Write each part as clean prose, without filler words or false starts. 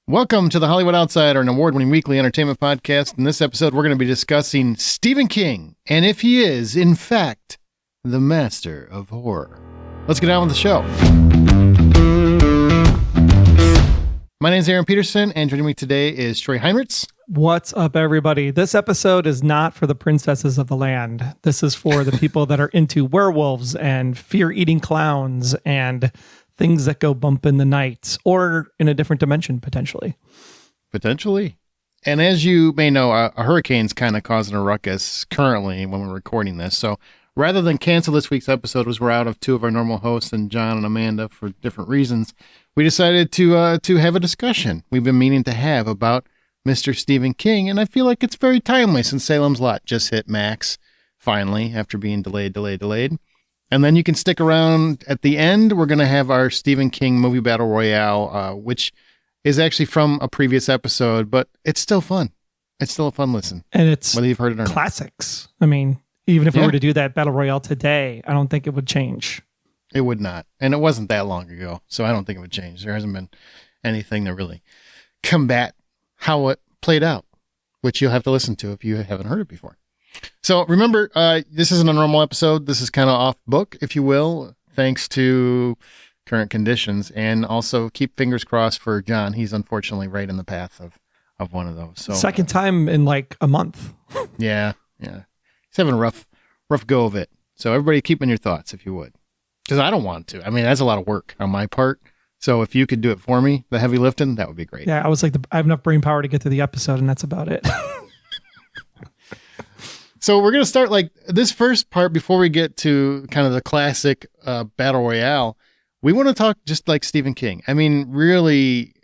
Welcome to the Hollywood Outsider, an award-winning weekly entertainment podcast. In this episode, we're going to be discussing Stephen King, and if he is, in fact, the master of horror. Let's get on with the show. My name is Aaron Peterson, and joining me today is Troy Heinrichs. What's up, everybody? This episode is not for the princesses of the land. This is for the people that are into werewolves and fear-eating clowns and things that go bump in the night or in a different dimension, potentially. Potentially. And as you may know, a hurricane's kind of causing a ruckus currently when we're recording this. So rather than cancel this week's episode, as we're out of two of our normal hosts and John and Amanda for different reasons, we decided to have a discussion we've been meaning to have about Mr. Stephen King. And I feel like it's very timely since Salem's Lot just hit Max finally after being delayed. And then you can stick around at the end. We're going to have our Stephen King Movie Battle Royale, which is actually from a previous episode, but it's still fun. It's still a fun listen. And it's whether you've heard it or classics. I mean, even if we were to do that Battle Royale today, I don't think it would change. It would not. And it wasn't that long ago, so I don't think it would change. There hasn't been anything to really combat how it played out, which you'll have to listen to if you haven't heard it before. So remember, this isn't a normal episode. This is kind of off book, if you will, thanks to current conditions. And also keep fingers crossed for John. He's unfortunately right in the path of one of those. So second time in like a month. Yeah. He's having a rough go of it. So everybody keep in your thoughts, if you would. Because I don't want to. I mean, that's a lot of work on my part. So if you could do it for me, the heavy lifting, that would be great. Yeah, I was like, I have enough brain power to get through the episode, and that's about it. So we're going to start like this first part before we get to kind of the classic Battle Royale. We want to talk just like Stephen King. I mean, really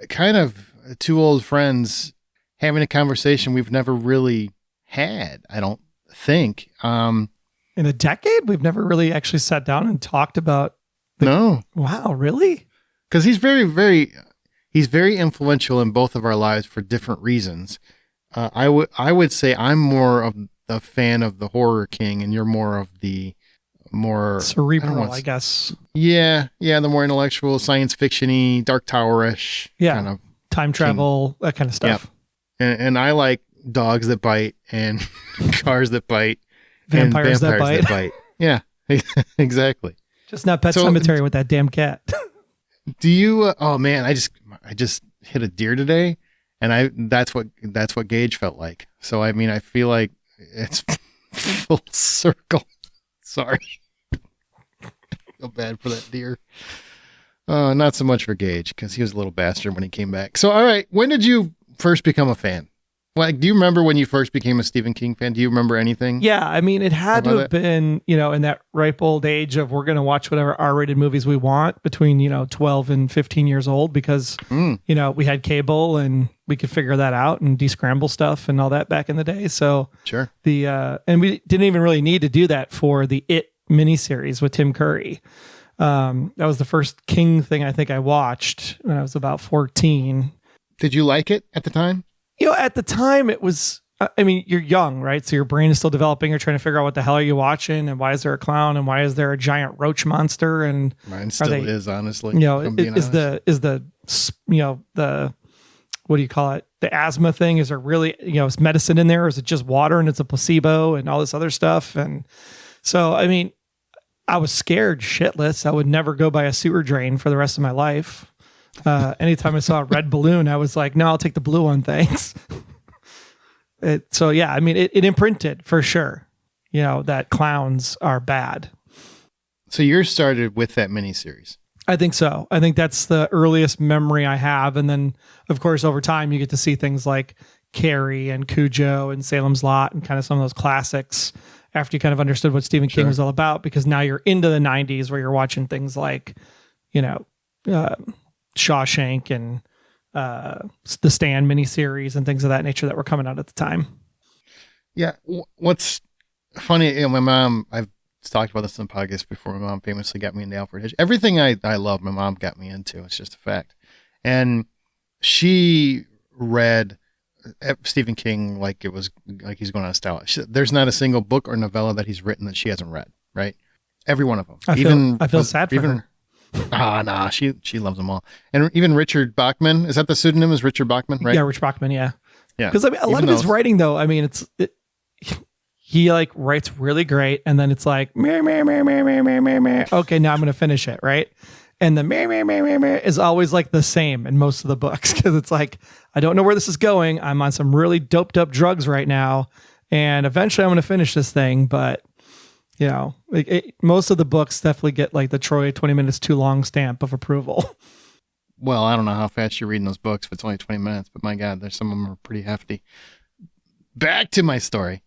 kind of two old friends having a conversation we've never really had, I don't think. In a decade? We've never really actually sat down and talked about. No. Wow, really? Because he's very influential in both of our lives for different reasons. I would say I'm more of the fan of the horror king, and you're more of the more cerebral, I guess. Yeah, the more intellectual, science fiction-y, Dark Tower-ish kind of time travel, that kind of stuff. Yeah. And I like dogs that bite and cars that bite, vampires and that bite. Yeah, exactly. Just not Pet Sematary with that damn cat. Do you? Oh man, I just hit a deer today. And that's what Gage felt like. So, I mean, I feel like it's full circle. Sorry. I feel bad for that deer. Not so much for Gage, because he was a little bastard when he came back. So, all right. When did you first become a fan? Like, do you remember when you first became a Stephen King fan? Do you remember anything? Yeah, I mean, it had to have been, in that ripe old age of we're going to watch whatever R-rated movies we want between, 12 and 15 years old because, we had cable and we could figure that out and descramble stuff and all that back in the day. So sure. And we didn't even really need to do that for the It miniseries with Tim Curry. That was the first King thing I think I watched when I was about 14. Did you like it at the time? At the time it was, I mean, you're young, right? So your brain is still developing. You're trying to figure out what the hell are you watching and why is there a clown and why is there a giant roach monster? And mine still is, honestly. Is the what do you call it? The asthma thing. Is there really, is medicine in there? Or is it just water and it's a placebo and all this other stuff? And so, I mean, I was scared shitless. I would never go by a sewer drain for the rest of my life. Anytime I saw a red balloon, I was like, no, I'll take the blue one. Thanks. So yeah, I mean, it imprinted for sure, that clowns are bad. So yours started with that miniseries. I think so. I think that's the earliest memory I have. And then of course, over time you get to see things like Carrie and Cujo and Salem's Lot and kind of some of those classics after you kind of understood what Stephen King was all about, because now you're into the 90s where you're watching things like, Shawshank and the Stand miniseries and things of that nature that were coming out at the time. Yeah. What's funny, my mom, I've talked about this in the podcast before. My mom famously got me into Alfred Hitchcock. Everything I love, my mom got me into. It's just a fact. And she read Stephen King like it was like he's going on a style. There's not a single book or novella that he's written that she hasn't read, right? Every one of them. I feel sad for her. Ah, nah, she loves them all. And even Richard Bachman, is that the pseudonym? Is Richard Bachman, right? Yeah, Rich Bachman. Yeah, Yeah. because I mean, a lot Even of his those. writing, though. I mean, he like writes really great, and then it's like meh, meh, meh, meh, meh, meh, meh, meh. Okay, now I'm gonna finish it, right? And the meh, meh, meh, meh, meh is always like the same in most of the books because it's like I don't know where this is going. I'm on some really doped up drugs right now, and eventually I'm gonna finish this thing, but. Most of the books definitely get like the Troy 20 minutes too long stamp of approval. Well, I don't know how fast you're reading those books if it's only 20 minutes, but my God, there's some of them are pretty hefty. Back to my story.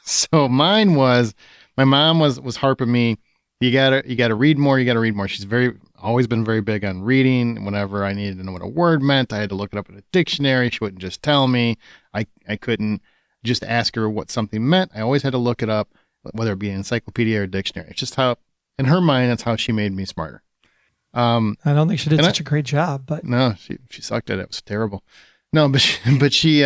So mine was, my mom was harping me, you gotta read more, you gotta read more. She's always been very big on reading. Whenever I needed to know what a word meant, I had to look it up in a dictionary. She wouldn't just tell me. I couldn't just ask her what something meant. I always had to look it up, whether it be an encyclopedia or a dictionary. It's just how, in her mind, that's how she made me smarter. I don't think she did such a great job, but no, she sucked at it. It was terrible. No, but she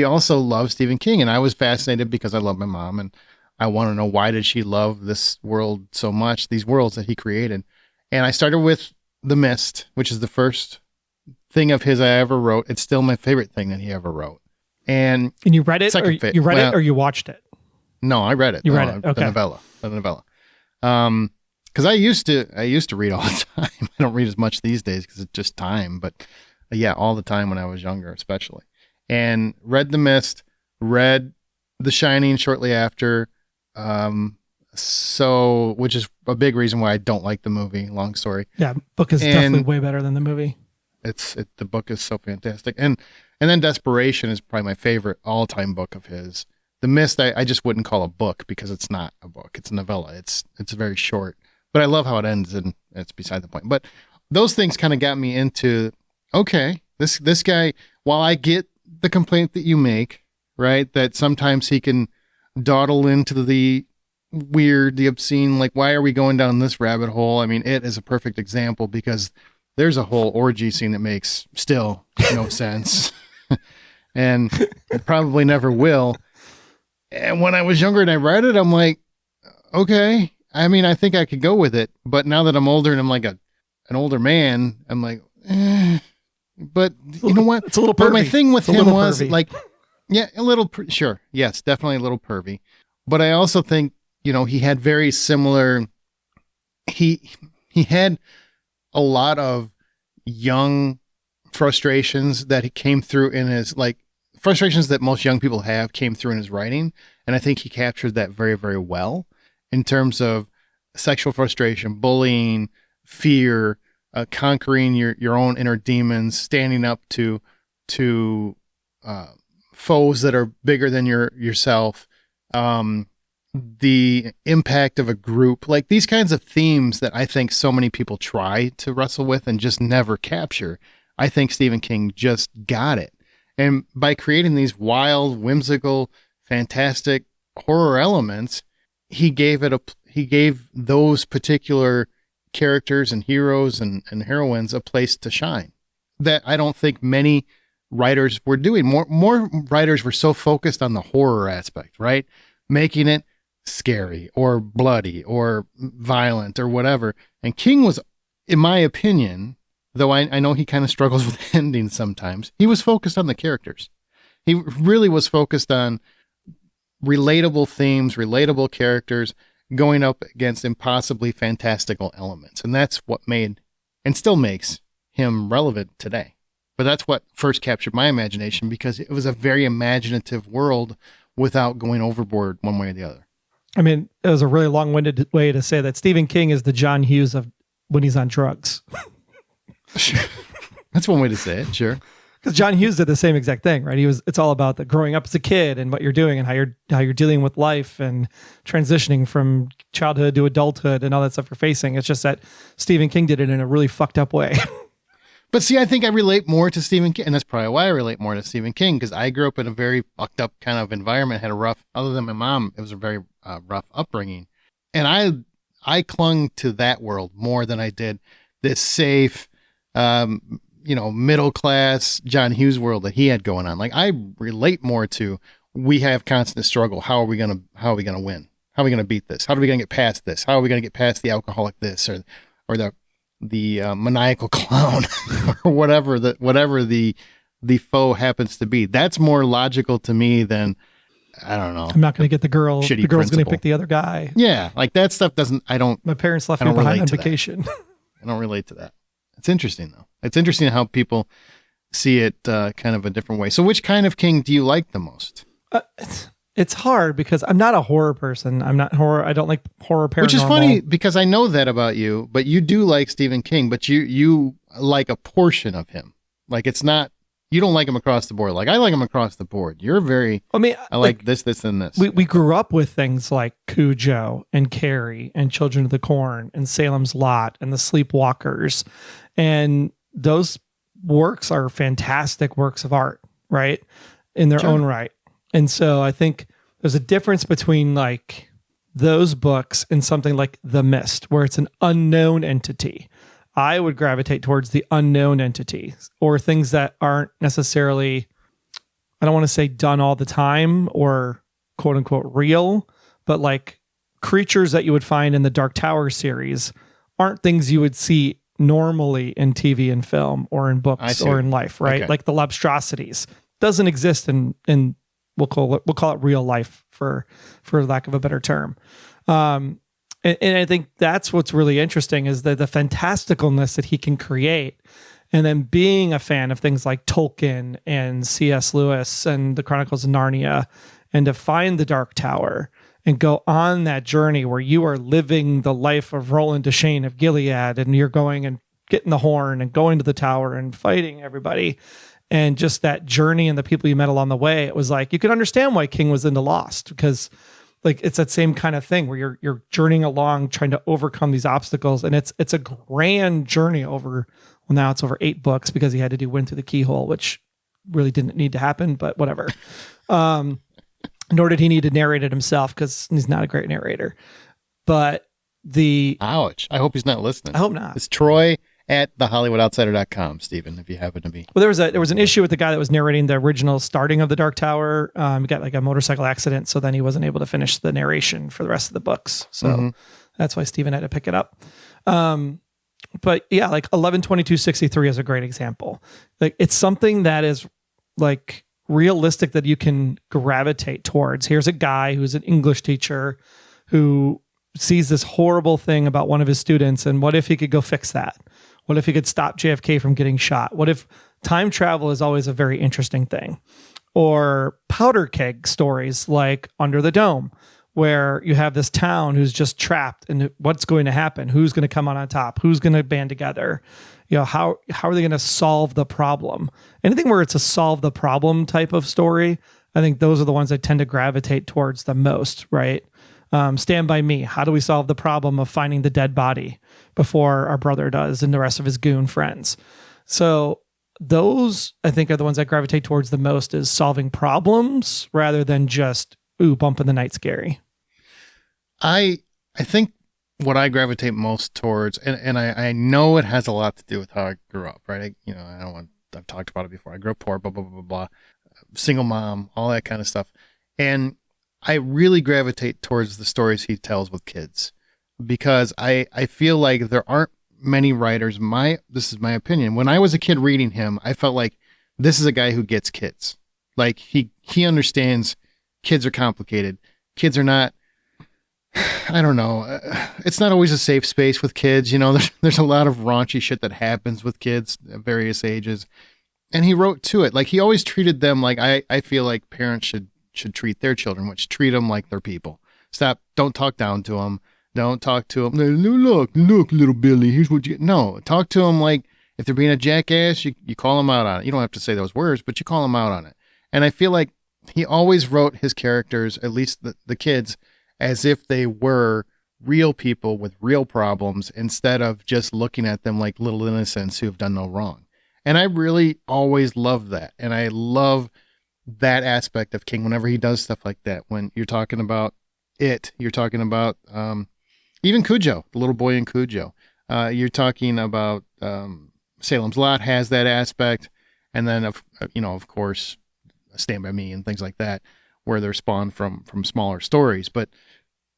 also loved Stephen King, and I was fascinated because I love my mom, and I want to know why did she love this world so much, these worlds that he created. And I started with The Mist, which is the first thing of his I ever wrote. It's still my favorite thing that he ever wrote. And you read it, or you read it, or you watched it? No, I read it. You read it. Okay. The novella. Because I used to read all the time. I don't read as much these days because it's just time. But yeah, all the time when I was younger, especially. And read The Mist, read The Shining shortly after. Which is a big reason why I don't like the movie. Long story. Yeah, book is definitely way better than the movie. The book is so fantastic. And then Desperation is probably my favorite all-time book of his. The Mist, I just wouldn't call a book because it's not a book. It's a novella. It's very short, but I love how it ends, and it's beside the point. But those things kind of got me into, okay, this guy, while I get the complaint that you make, right, that sometimes he can dawdle into the weird, the obscene, like, why are we going down this rabbit hole? I mean, it is a perfect example because there's a whole orgy scene that makes still no sense and it probably never will. And when I was younger and I read it, I'm like, okay, I mean, I think I could go with it. But now that I'm older and I'm like an older man, I'm like, but you know what? It's a little pervy. But my thing with him was like, yeah, a little, sure. Yes, definitely a little pervy. But I also think, he had very similar, he had a lot of young frustrations that he came through in his, like, frustrations that most young people have came through in his writing. And I think he captured that very, very well in terms of sexual frustration, bullying, fear, conquering your own inner demons, standing up to foes that are bigger than yourself, the impact of a group, like these kinds of themes that I think so many people try to wrestle with and just never capture. I think Stephen King just got it. And by creating these wild, whimsical, fantastic horror elements, he gave those particular characters and heroes and heroines a place to shine that I don't think many writers were doing. More writers were so focused on the horror aspect, right? Making it scary or bloody or violent or whatever. And King was, in my opinion, though I know he kind of struggles with endings sometimes, he was focused on the characters. He really was focused on relatable themes, relatable characters going up against impossibly fantastical elements. And that's what made, and still makes, him relevant today. But that's what first captured my imagination because it was a very imaginative world without going overboard one way or the other. I mean, it was a really long-winded way to say that Stephen King is the John Hughes of when he's on drugs. That's one way to say it, sure. Because John Hughes did the same exact thing, right? It's all about the growing up as a kid and what you're doing and how you're dealing with life and transitioning from childhood to adulthood and all that stuff you're facing. It's just that Stephen King did it in a really fucked up way. But see, I think I relate more to Stephen King, and that's probably why I relate more to Stephen King, because I grew up in a very fucked up kind of environment, had a rough, other than my mom, it was a very rough upbringing. And I clung to that world more than I did this safe, middle class John Hughes world that he had going on. Like, I relate more to, we have constant struggle. How are we gonna win? How are we gonna beat this? How are we gonna get past this? How are we gonna get past the alcoholic this? Or or the maniacal clown or whatever the foe happens to be. That's more logical to me than, I don't know. I'm not going to get the girl. Shitty The girl's going to principal. pick the other guy. Yeah, like that stuff doesn't. My parents left I me don't behind relate on to that. vacation. I don't relate to that. It's interesting though. It's interesting how people see it kind of a different way. So, which kind of king do you like the most? It's hard because I'm not a horror person. I'm not horror. I don't like horror paranormal. Which is funny because I know that about you, but you do like Stephen King, but you like a portion of him. Like it's not, you don't like him across the board. Like I like him across the board. You're very, I like this, and this. We grew up with things like Cujo and Carrie and Children of the Corn and Salem's Lot and The Sleepwalkers. And those works are fantastic works of art, right? In their own right. And so I think there's a difference between like those books and something like The Mist, where it's an unknown entity. I would gravitate towards the unknown entity or things that aren't necessarily, I don't want to say done all the time or quote unquote real, but like creatures that you would find in the Dark Tower series aren't things you would see normally in TV and film or in books or in life, right? Okay. Like the Lobstrosities doesn't exist in we'll call it real life for lack of a better term. And I think that's what's really interesting is the fantasticalness that he can create. And then being a fan of things like Tolkien and C.S. Lewis and the Chronicles of Narnia, and to find the Dark Tower and go on that journey where you are living the life of Roland Deschain of Gilead, and you're going and getting the horn and going to the tower and fighting everybody. And just that journey and the people you met along the way, it was like, you can understand why King was into Lost, because like it's that same kind of thing where you're journeying along, trying to overcome these obstacles. And it's a grand journey over, well, now it's over 8 books because he had to do Wind Through the Keyhole, which really didn't need to happen, but whatever. Nor did he need to narrate it himself because he's not a great narrator. But ouch. I hope he's not listening. I hope not. It's Troy at thehollywoodoutsider.com, Stephen, if you happen to be. Well, there was an issue with the guy that was narrating the original starting of the Dark Tower. He got like a motorcycle accident, so then he wasn't able to finish the narration for the rest of the books. So that's why Stephen had to pick it up. But yeah, like 11/22/63 is a great example. Like it's something that is like realistic that you can gravitate towards. Here's a guy who's an English teacher who sees this horrible thing about one of his students, and what if he could go fix that? What if he could stop JFK from getting shot? What if time travel is always a very interesting thing? Or powder keg stories like Under the Dome, where you have this town who's just trapped, and what's going to happen? Who's going to come on top? Who's going to band together? You know, how are they going to solve the problem? Anything where it's a solve the problem type of story, I think those are the ones I tend to gravitate towards the most, right? Stand By Me. How do we solve the problem of finding the dead body before our brother does and the rest of his goon friends? So those, I think, are the ones I gravitate towards the most, is solving problems rather than just, bump in the night scary. I think what I gravitate most towards, and I know it has a lot to do with how I grew up, right? I've talked about it before. I grew up poor, blah, blah, blah, blah, single mom, all that kind of stuff. And I really gravitate towards the stories he tells with kids, because I feel like there aren't many writers. This is my opinion. When I was a kid reading him, I felt like this is a guy who gets kids. Like he understands kids are complicated. Kids are not, I don't know. It's not always a safe space with kids. You know, there's a lot of raunchy shit that happens with kids at various ages. And he wrote to it. Like he always treated them like I feel like parents should treat their children, which treat them like they're people. Don't talk down to them. Don't talk to them. Look, little Billy, here's what you, no, talk to them like if they're being a jackass, you call them out on it. You don't have to say those words, but you call them out on it. And I feel like he always wrote his characters, at least the kids, as if they were real people with real problems, instead of just looking at them like little innocents who have done no wrong. And I really always love that. And I love that aspect of King whenever he does stuff like that. When you're talking about you're talking about even Cujo, the little boy in Cujo. You're talking about Salem's Lot has that aspect. And then, of course, Stand By Me and things like that, where they're spawned from smaller stories. But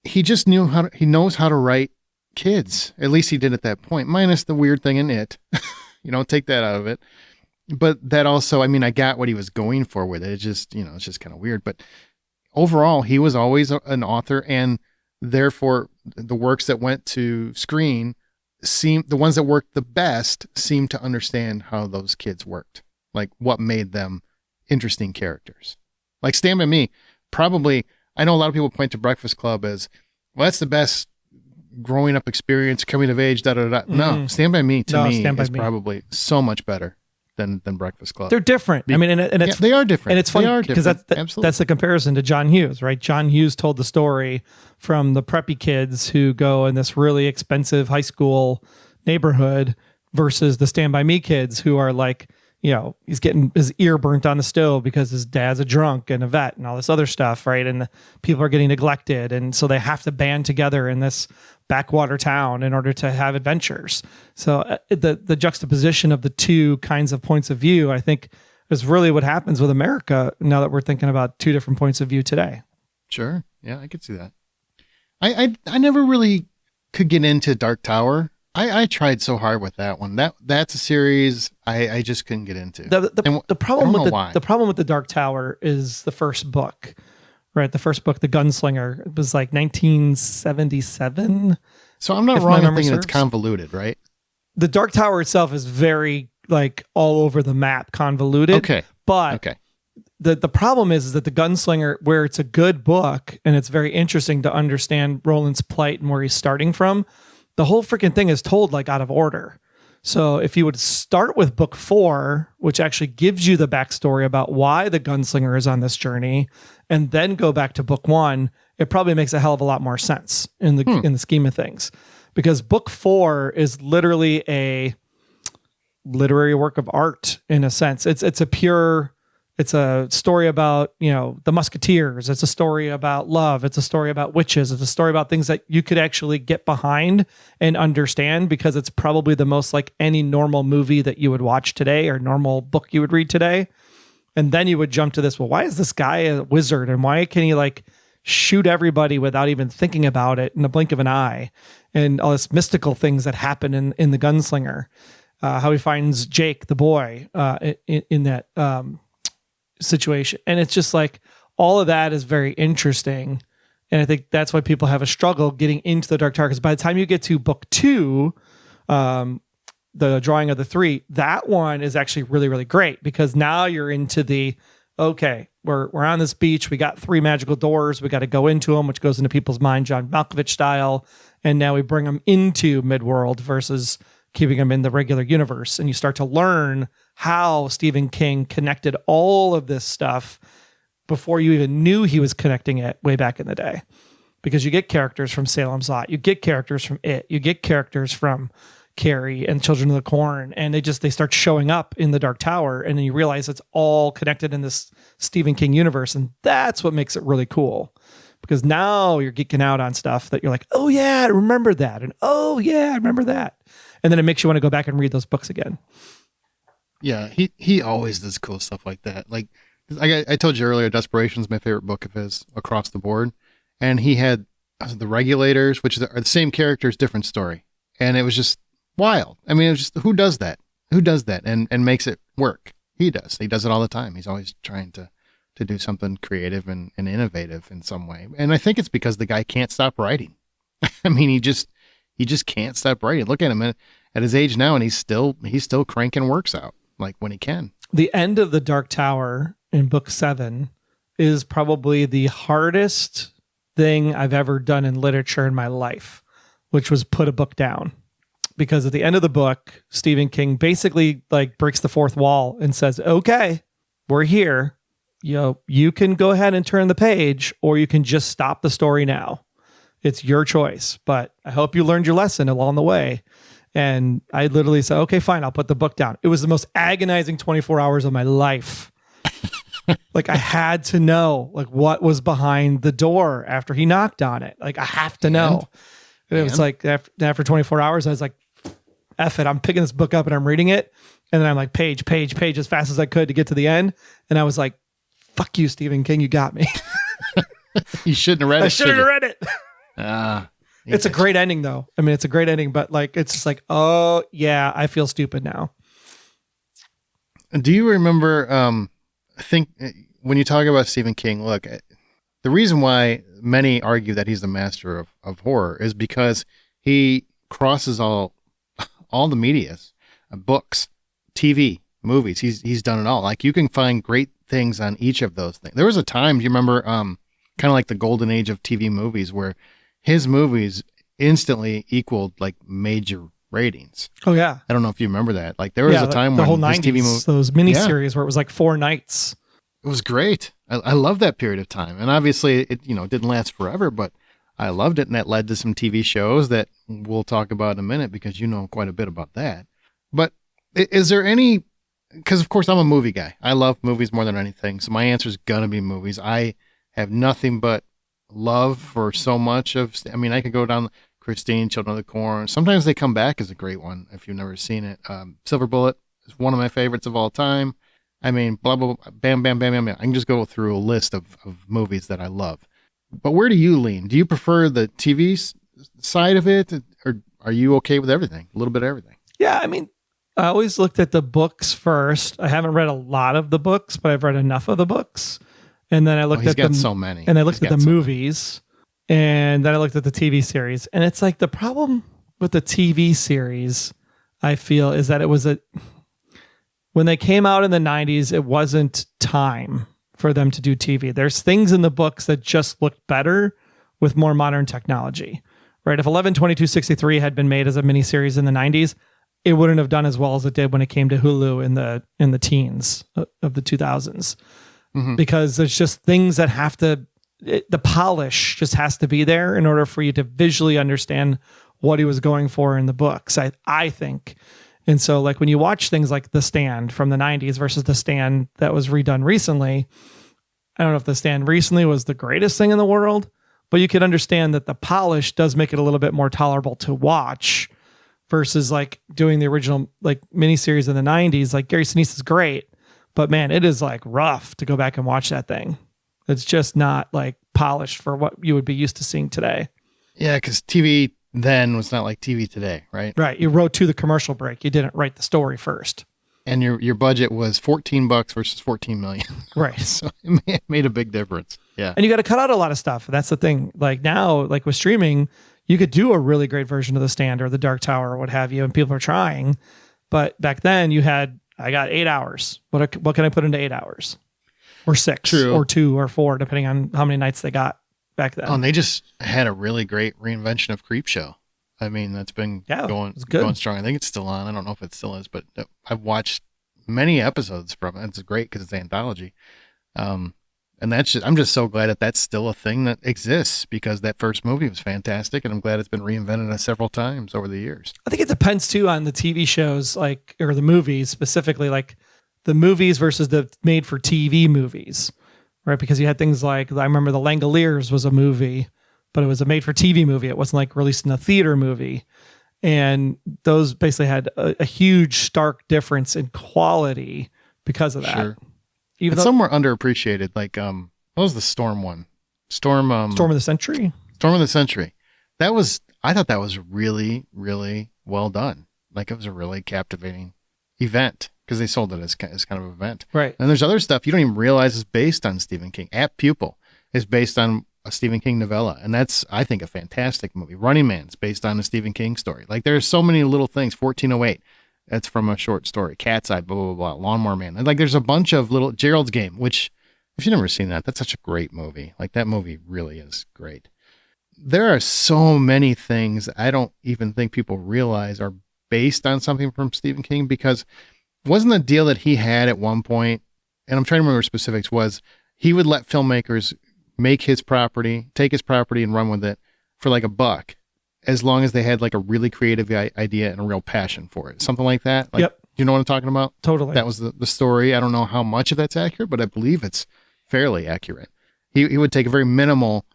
he just knows how to write kids. At least he did at that point, minus the weird thing in it. Take that out of it. But that also, I mean, I got what he was going for with it. It's just, it's just kind of weird. But overall, he was always an author, and therefore the works that went to screen the ones that worked the best seemed to understand how those kids worked, like what made them interesting characters. Like Stand By Me, probably, I know a lot of people point to Breakfast Club as, well, that's the best growing up experience, coming of age, No, Stand By Me to me is probably so much better than Breakfast Club. They're different. I mean, and it's they are different. And it's funny because that's the comparison to John Hughes, right? John Hughes told the story from the preppy kids who go in this really expensive high school neighborhood versus the Stand By Me kids who are like, he's getting his ear burnt on the stove because his dad's a drunk and a vet and all this other stuff, right? And the people are getting neglected. And so they have to band together in this backwater town in order to have adventures. So the juxtaposition of the two kinds of points of view, I think, is really what happens with America now that we're thinking about two different points of view today. Sure. Yeah, I could see that. I never really could get into Dark Tower. I tried so hard with that one. That's a series I just couldn't get into. The problem with the Dark Tower is the first book, right? The first book, The Gunslinger, it was like 1977. So I'm not wrong in thinking it's convoluted, right? The Dark Tower itself is very like all over the map convoluted. Okay. But the problem is that The Gunslinger, where it's a good book and it's very interesting to understand Roland's plight and where he's starting from, the whole freaking thing is told like out of order. So if you would start with book 4, which actually gives you the backstory about why the gunslinger is on this journey, and then go back to book 1, it probably makes a hell of a lot more sense in the scheme of things. Because book 4 is literally a literary work of art in a sense. It's a story about, the Musketeers. It's a story about love. It's a story about witches. It's a story about things that you could actually get behind and understand, because it's probably the most like any normal movie that you would watch today or normal book you would read today. And then you would jump to this, well, why is this guy a wizard? And why can he like shoot everybody without even thinking about it in the blink of an eye? And all this mystical things that happen in The Gunslinger. How he finds Jake, the boy, in that situation. And it's just like all of that is very interesting. And I think that's why people have a struggle getting into the Dark Tower, because by the time you get to book 2, the Drawing of the Three, that one is actually really, really great, because now you're into we're on this beach. We got 3 magical doors. We got to go into them, which goes into people's mind, John Malkovich style. And now we bring them into Midworld versus keeping them in the regular universe. And you start to learn how Stephen King connected all of this stuff before you even knew he was connecting it way back in the day. Because you get characters from Salem's Lot, you get characters from It, you get characters from Carrie and Children of the Corn, and they start showing up in the Dark Tower, and then you realize it's all connected in this Stephen King universe, and that's what makes it really cool. Because now you're geeking out on stuff that you're like, oh yeah, I remember that, and oh yeah, I remember that. And then it makes you want to go back and read those books again. Yeah, he always does cool stuff like that. Like I told you earlier, Desperation is my favorite book of his across the board. And he had The Regulators, which are the same characters, different story. And it was just wild. I mean, it was just, who does that? Who does that and makes it work? He does. He does it all the time. He's always trying to do something creative and innovative in some way. And I think it's because the guy can't stop writing. I mean, he just can't stop writing. Look at him at his age now, and he's still cranking works out like when he can. The end of the Dark Tower in book 7 is probably the hardest thing I've ever done in literature in my life, which was put a book down. Because at the end of the book, Stephen King basically like breaks the fourth wall and says, okay, we're here. You can go ahead and turn the page, or you can just stop the story now. It's your choice, but I hope you learned your lesson along the way. And I literally said, okay, fine, I'll put the book down. It was the most agonizing 24 hours of my life. Like I had to know like what was behind the door after he knocked on it. Like I have to know. And it was like after 24 hours, I was like, F it. I'm picking this book up and I'm reading it. And then I'm like page as fast as I could to get to the end. And I was like, fuck you, Stephen King. You got me. You shouldn't have read it. I shouldn't have read it. It's a great ending, though. I mean, it's a great ending, but like, it's just like, oh yeah, I feel stupid now. Do you remember? I think when you talk about Stephen King, look, the reason why many argue that he's the master of horror is because he crosses all the medias, books, TV, movies. He's done it all. Like you can find great things on each of those things. There was a time, do you remember, kind of like the golden age of TV movies, where his movies instantly equaled like major ratings. Oh yeah, I don't know if you remember that. Like there was a time when the whole this 90s, TV movie, those miniseries where it was like 4 nights. it was great. I love that period of time, and obviously it didn't last forever, but I loved it, and that led to some TV shows that we'll talk about in a minute because you know quite a bit about that. But is there any? Because of course I'm a movie guy. I love movies more than anything, so my answer is gonna be movies. I have nothing but love for so much of. I mean, I could go down Christine, Children of the Corn. Sometimes They Come Back is a great one if you've never seen it. Silver Bullet is one of my favorites of all time. I mean, blah, blah, blah, bam, bam, bam, bam, bam. I can just go through a list of movies that I love. But where do you lean? Do you prefer the TV side of it, or are you okay with everything? A little bit of everything? Yeah, I mean, I always looked at the books first. I haven't read a lot of the books, but I've read enough of the books. And then I looked at so many. And I looked at the movies, and then I looked at the TV series. And it's like the problem with the TV series, I feel, is that it was when they came out in the 90s, it wasn't time for them to do TV. There's things in the books that just looked better with more modern technology, right? If 11/22/63 had been made as a miniseries in the 90s, it wouldn't have done as well as it did when it came to Hulu in the teens of the 2000s. Mm-hmm. Because there's just things that have to, the polish just has to be there in order for you to visually understand what he was going for in the books, I think. And so like when you watch things like The Stand from the 90s versus The Stand that was redone recently, I don't know if The Stand recently was the greatest thing in the world, but you could understand that the polish does make it a little bit more tolerable to watch versus like doing the original like miniseries in the 90s. Like Gary Sinise is great, but man, it is like rough to go back and watch that thing. It's just not like polished for what you would be used to seeing today. Yeah, because TV then was not like TV today, right? Right. You wrote to the commercial break. You didn't write the story first. And your budget was $14 versus $14 million. Right. So it made a big difference. Yeah. And you got to cut out a lot of stuff. That's the thing. Like now, like with streaming, you could do a really great version of The Stand or The Dark Tower or what have you, and people are trying. But back then you had, I got 8 hours. What can I put into 8 hours? Or 6 True. Or 2 or 4, depending on how many nights they got back then. Oh, and they just had a really great reinvention of Creepshow. I mean, that's been going strong. I think it's still on. I don't know if it still is, but I've watched many episodes from it. It's great because it's anthology. And I'm just so glad that that's still a thing that exists because that first movie was fantastic, and I'm glad it's been reinvented several times over the years. I think it depends too on the TV shows, like, or the movies specifically, like the movies versus the made for TV movies, right? Because you had things like, I remember The Langoliers was a movie, but it was a made for TV movie. It wasn't like released in a theater movie. And those basically had a huge stark difference in quality because of that. Sure. Some were underappreciated. Like, what was the Storm one? Storm of the Century? Storm of the Century. I thought that was really, really well done. Like, it was a really captivating event because they sold it as kind of an event. Right. And there's other stuff you don't even realize is based on Stephen King. At Pupil is based on a Stephen King novella. And that's, I think, a fantastic movie. Running Man's based on a Stephen King story. Like, there's so many little things. 1408. That's from a short story. Cat's Eye, blah, blah, blah, Lawnmower Man. And like, there's a bunch of little Gerald's Game, which, if you've never seen that, that's such a great movie. Like, that movie really is great. There are so many things I don't even think people realize are based on something from Stephen King, because wasn't the deal that he had at one point, and I'm trying to remember specifics, was he would let filmmakers make his property, take his property and run with it for like $1, as long as they had like a really creative idea and a real passion for it. Something like that. Like, yep. You know what I'm talking about? Totally. That was the story. I don't know how much of that's accurate, but I believe it's fairly accurate. He would take a very minimal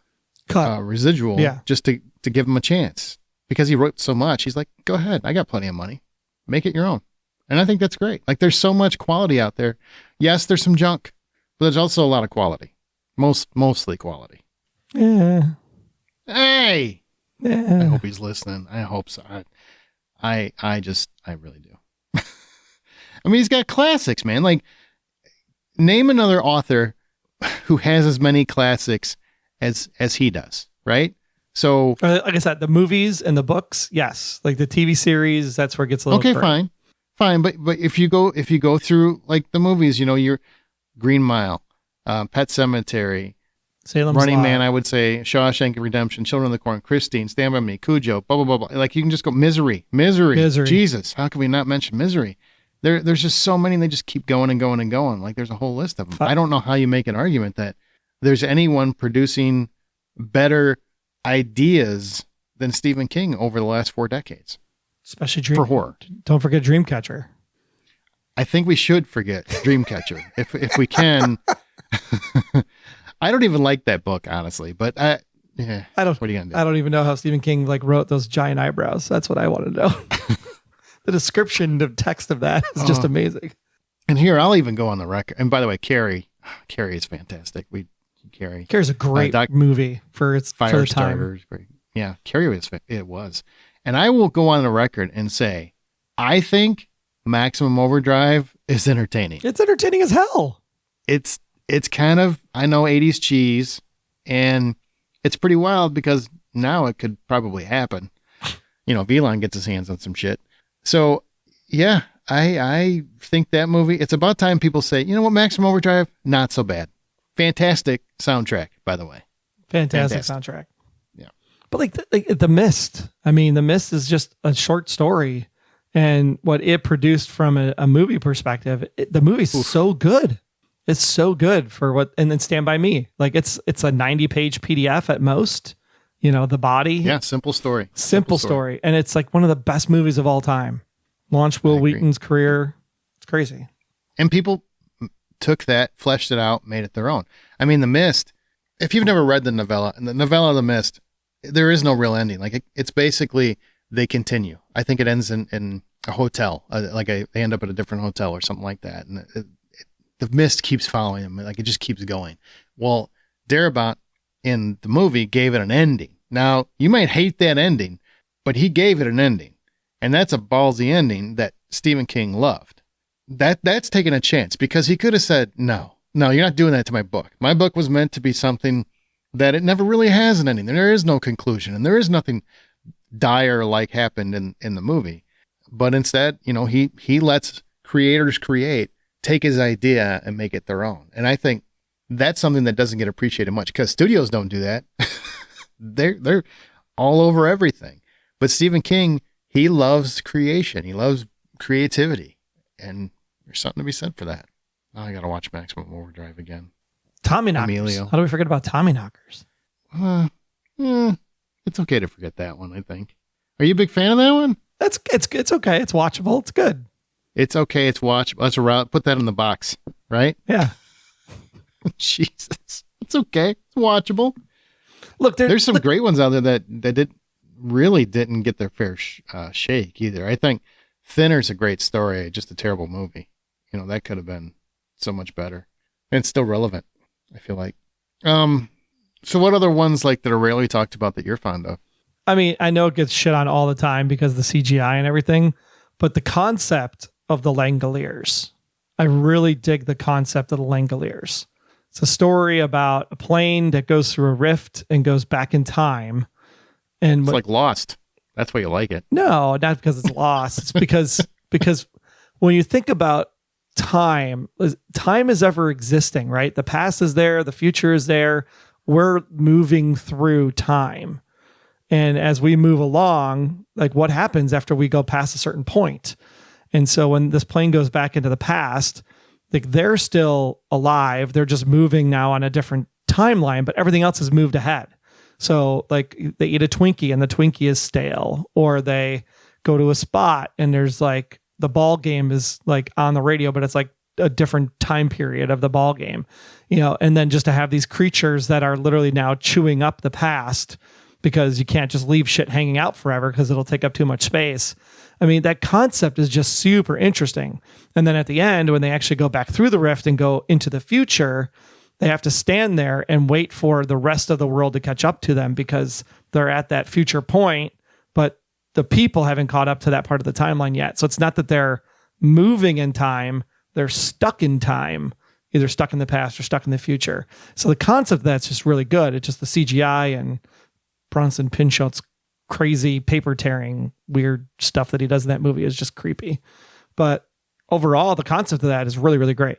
residual just to give him a chance, because he wrote so much. He's like, go ahead. I got plenty of money. Make it your own. And I think that's great. Like, there's so much quality out there. Yes, there's some junk, but there's also a lot of quality. Mostly quality. Yeah. Hey, I hope he's listening. I hope so. I really do. I mean, he's got classics, man. Like, name another author who has as many classics as he does, right? So, like I said, the movies and the books, yes. Like the TV series, that's where it gets a little okay, crazy. fine. But if you go through like the movies, your Green Mile, Pet Sematary, Salem's Running Lot. Man, I would say Shawshank Redemption, Children of the Corn, Christine, Stand By Me, Cujo, blah blah blah blah. Like you can just go Misery. Jesus, how can we not mention Misery? There's just so many. They just keep going and going and going. Like there's a whole list of them. I don't know how you make an argument that there's anyone producing better ideas than Stephen King over the last 4 decades, especially for horror. Don't forget Dreamcatcher. I think we should forget Dreamcatcher if we can. I don't even like that book, honestly, but I don't. What are you gonna do? I don't even know how Stephen King wrote those giant eyebrows. That's what I want to know. The description of text of that is just amazing. And here, I'll even go on the record. And by the way, Carrie is fantastic. Carrie's a great movie for its fire time. Yeah, Carrie was. And I will go on the record and say, I think Maximum Overdrive is entertaining. It's entertaining as hell. It's kind of, I know, 80s cheese, and it's pretty wild because now it could probably happen. If Elon gets his hands on some shit. So, yeah, I think that movie, it's about time people say, you know what, Maximum Overdrive, not so bad. Fantastic soundtrack, by the way. Fantastic soundtrack. Yeah. But like The Mist, I mean, The Mist is just a short story, and what it produced from a movie perspective, the movie's so good. It's so good for what, and then Stand By Me. Like it's a 90-page PDF at most. The Body. Yeah, simple story. Simple story. And it's like one of the best movies of all time. Launched Will Wheaton's career. It's crazy. And people took that, fleshed it out, made it their own. I mean, The Mist, if you've never read the novella The Mist, there is no real ending. Like it's basically, they continue. I think it ends in a hotel, they end up at a different hotel or something like that. And the mist keeps following them. Like it just keeps going. Well, Darabont in the movie gave it an ending. Now, you might hate that ending, but he gave it an ending. And that's a ballsy ending that Stephen King loved. That's taking a chance, because he could have said, no, you're not doing that to my book. My book was meant to be something that it never really has an ending. There is no conclusion, and there is nothing dire like happened in the movie. But instead, he lets creators take his idea and make it their own. And I think that's something that doesn't get appreciated much, because studios don't do that. They're all over everything. But Stephen King, he loves creation. He loves creativity. And there's something to be said for that. Oh, I got to watch Maximum Overdrive again. Tommyknockers. Emilio. How do we forget about Tommyknockers? It's okay to forget that one, I think. Are you a big fan of that one? It's okay. It's watchable. It's good. It's okay. It's watchable. Let's put that in the box, right? Yeah. Jesus. It's okay. It's watchable. Look, there's some great ones out there that really didn't get their fair shake either. I think Thinner's a great story, just a terrible movie. That could have been so much better. And it's still relevant, I feel like. So what other ones that are rarely talked about that you're fond of? I mean, I know it gets shit on all the time because of the CGI and everything, but the concept of the Langoliers, I really dig the concept of the Langoliers. It's a story about a plane that goes through a rift and goes back in time. And it's like Lost. That's why you like it. No, not because it's lost. It's because when you think about time is ever existing, right? The past is there. The future is there. We're moving through time. And as we move along, what happens after we go past a certain point? And so when this plane goes back into the past, they're still alive. They're just moving now on a different timeline, but everything else has moved ahead. So they eat a Twinkie and the Twinkie is stale, or they go to a spot and there's the ball game is on the radio, but it's a different time period of the ball game, and then just to have these creatures that are literally now chewing up the past, because you can't just leave shit hanging out forever because it'll take up too much space. I mean, that concept is just super interesting. And then at the end, when they actually go back through the rift and go into the future, they have to stand there and wait for the rest of the world to catch up to them because they're at that future point, but the people haven't caught up to that part of the timeline yet. So it's not that they're moving in time, they're stuck in time, either stuck in the past or stuck in the future. So the concept of that's just really good. It's just the CGI and Bronson Pinchot's crazy paper tearing weird stuff that he does in that movie is just creepy. But overall, the concept of that is really, really great.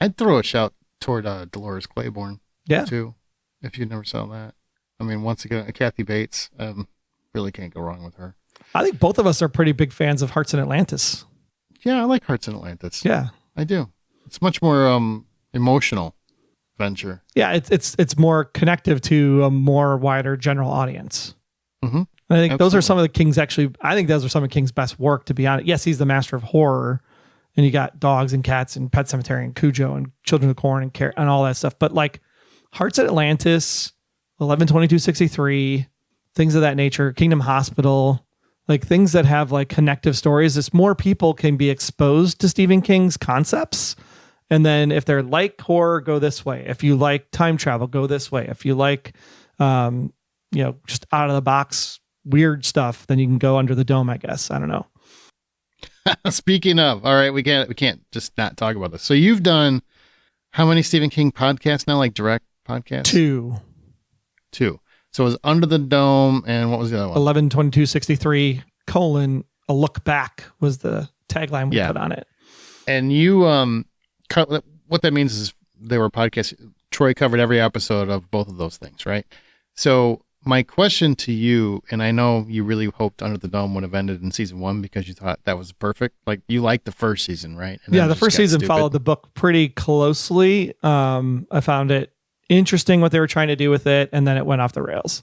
I'd throw a shout toward Dolores Claiborne, Yeah. too, if you never saw that. I mean, once again, Kathy Bates, really can't go wrong with her. I think both of us are pretty big fans of Hearts in Atlantis. Yeah, I like Hearts in Atlantis. Yeah. I do. It's much more emotional venture. Yeah, it's more connective to a more wider general audience. Mm-hmm. I think those are some of the King's I think those are some of King's best work, to be honest. Yes, he's the master of horror, and you got Dogs and Cats and Pet Sematary and Cujo and Children of the Corn and all that stuff. But like Hearts at Atlantis, 11/22/63, things of that nature, Kingdom Hospital, like things that have like connective stories. It's more people can be exposed to Stephen King's concepts. And then if they're like horror, go this way. If you like time travel, go this way. If you like, just out of the box weird stuff, then you can go Under the Dome, I guess. I don't know. Speaking of, all right, we can't just not talk about this. So you've done how many Stephen King podcasts now, like direct podcasts? 2. So it was Under the Dome, and what was the other one? 11/22/63 : a look back was the tagline we put on it. And you, what that means is they were podcasts. Troy covered every episode of both of those things, right? So my question to you, and I know you really hoped Under the Dome would have ended in season 1 because you thought that was perfect. Like you liked the first season, right? And yeah, the first season followed the book pretty closely. I found it interesting what they were trying to do with it, and then it went off the rails.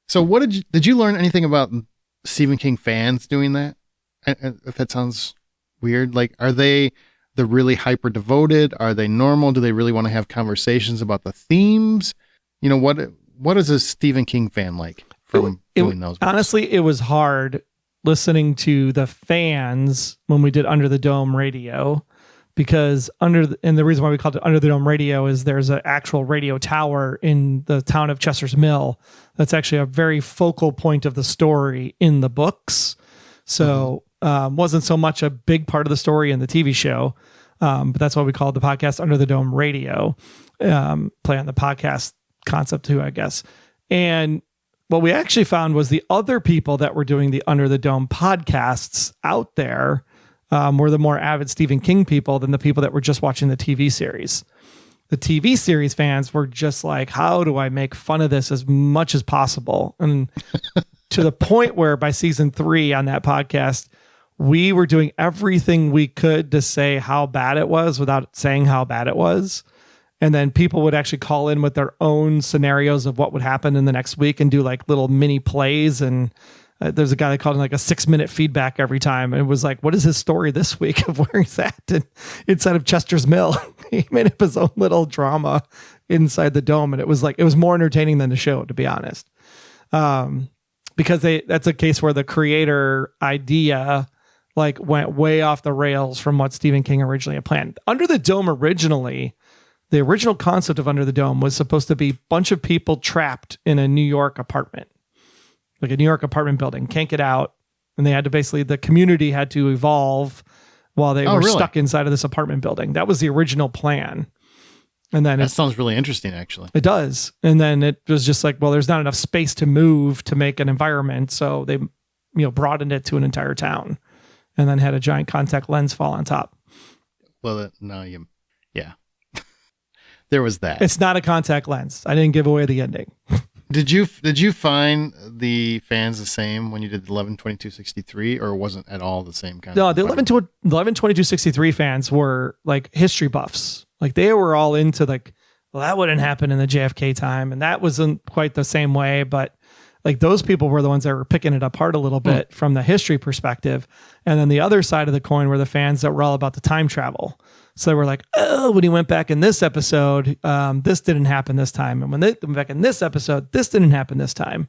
So what did you learn anything about Stephen King fans doing that? If that sounds weird, like are they the really hyper devoted? Are they normal? Do they really want to have conversations about the themes? You know, what is a Stephen King fan like from doing those books? Honestly, it was hard listening to the fans when we did Under the Dome Radio, because and the reason why we called it Under the Dome Radio is there's an actual radio tower in the town of Chester's Mill. That's actually a very focal point of the story in the books. So wasn't so much a big part of the story in the TV show, but that's why we called the podcast Under the Dome Radio, play on the podcast concept too, I guess. And what we actually found was the other people that were doing the Under the Dome podcasts out there were the more avid Stephen King people than the people that were just watching the TV series. The TV series fans were just like, how do I make fun of this as much as possible? And to the point where by season 3 on that podcast, we were doing everything we could to say how bad it was without saying how bad it was. And then people would actually call in with their own scenarios of what would happen in the next week and do like little mini plays. And there's a guy that called in like a 6-minute feedback every time. And it was like, what is his story this week of where he's at? And inside of Chester's Mill, he made up his own little drama inside the dome. And it was more entertaining than the show, to be honest. Because that's a case where the creator idea like went way off the rails from what Stephen King originally had planned. Under the Dome the original concept of Under the Dome was supposed to be a bunch of people trapped in a New York apartment, like a New York apartment building, can't get out. And they had to the community had to evolve while they were stuck inside of this apartment building. That was the original plan. And then that sounds really interesting, actually. It does. And then it was just like, well, there's not enough space to move to make an environment. So they, broadened it to an entire town and then had a giant contact lens fall on top. Well, yeah. There was that. It's not a contact lens. I didn't give away the ending. Did you find the fans the same when you did 11/22/63, or wasn't at all the same kind? No, the 11/22/63 fans were like history buffs. Like they were all into like, well, that wouldn't happen in the JFK time, and that wasn't quite the same way. But like those people were the ones that were picking it apart a little bit from the history perspective. And then the other side of the coin were the fans that were all about the time travel. So they were like, oh, when he went back in this episode, this didn't happen this time. And when they went back in this episode, this didn't happen this time.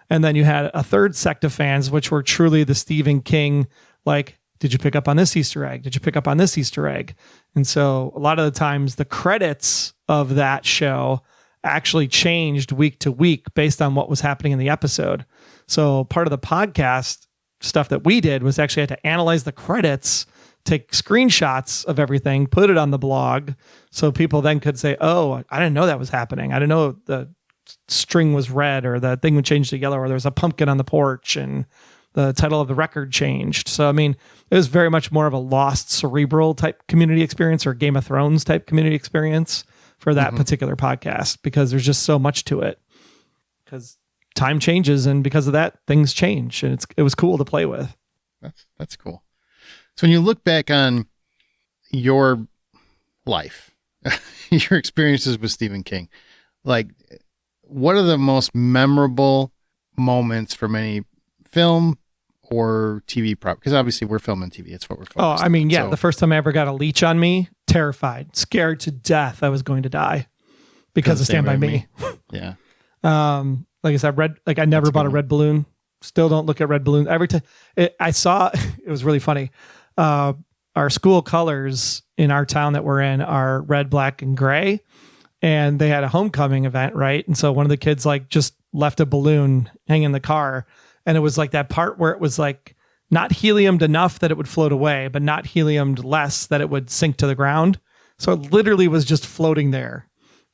And then you had a third sect of fans, which were truly the Stephen King, like Did you pick up on this Easter egg? Did you pick up on this Easter egg? And so a lot of the times the credits of that show actually changed week to week based on what was happening in the episode. So part of the podcast stuff that we did was actually had to analyze the credits, take screenshots of everything, put it on the blog. So people then could say, oh, I didn't know that was happening. I didn't know the string was red or the thing would change to yellow or there was a pumpkin on the porch and the title of the record changed. So, I mean, it was very much more of a Lost Cerebral type community experience or Game of Thrones type community experience for that particular podcast, because there's just so much to it, because time changes. And because of that, things change, and it was cool to play with. That's cool. So when you look back on your life, your experiences with Stephen King, like, what are the most memorable moments from any film or TV prop? Because obviously we're filming TV. It's what we're focused on. I mean, yeah, so. The first time I ever got a leech on me, terrified, scared to death I was going to die because of Stand By Me. Yeah. Like I said, I never bought a red balloon. Still don't look at red balloons. Every time I saw, it was really funny. Our school colors in our town that we're in are red, black, and gray. And they had a homecoming event, right? And so one of the kids like just left a balloon hanging in the car. And it was like that part where it was like not heliumed enough that it would float away, but not heliumed less that it would sink to the ground. So it literally was just floating there.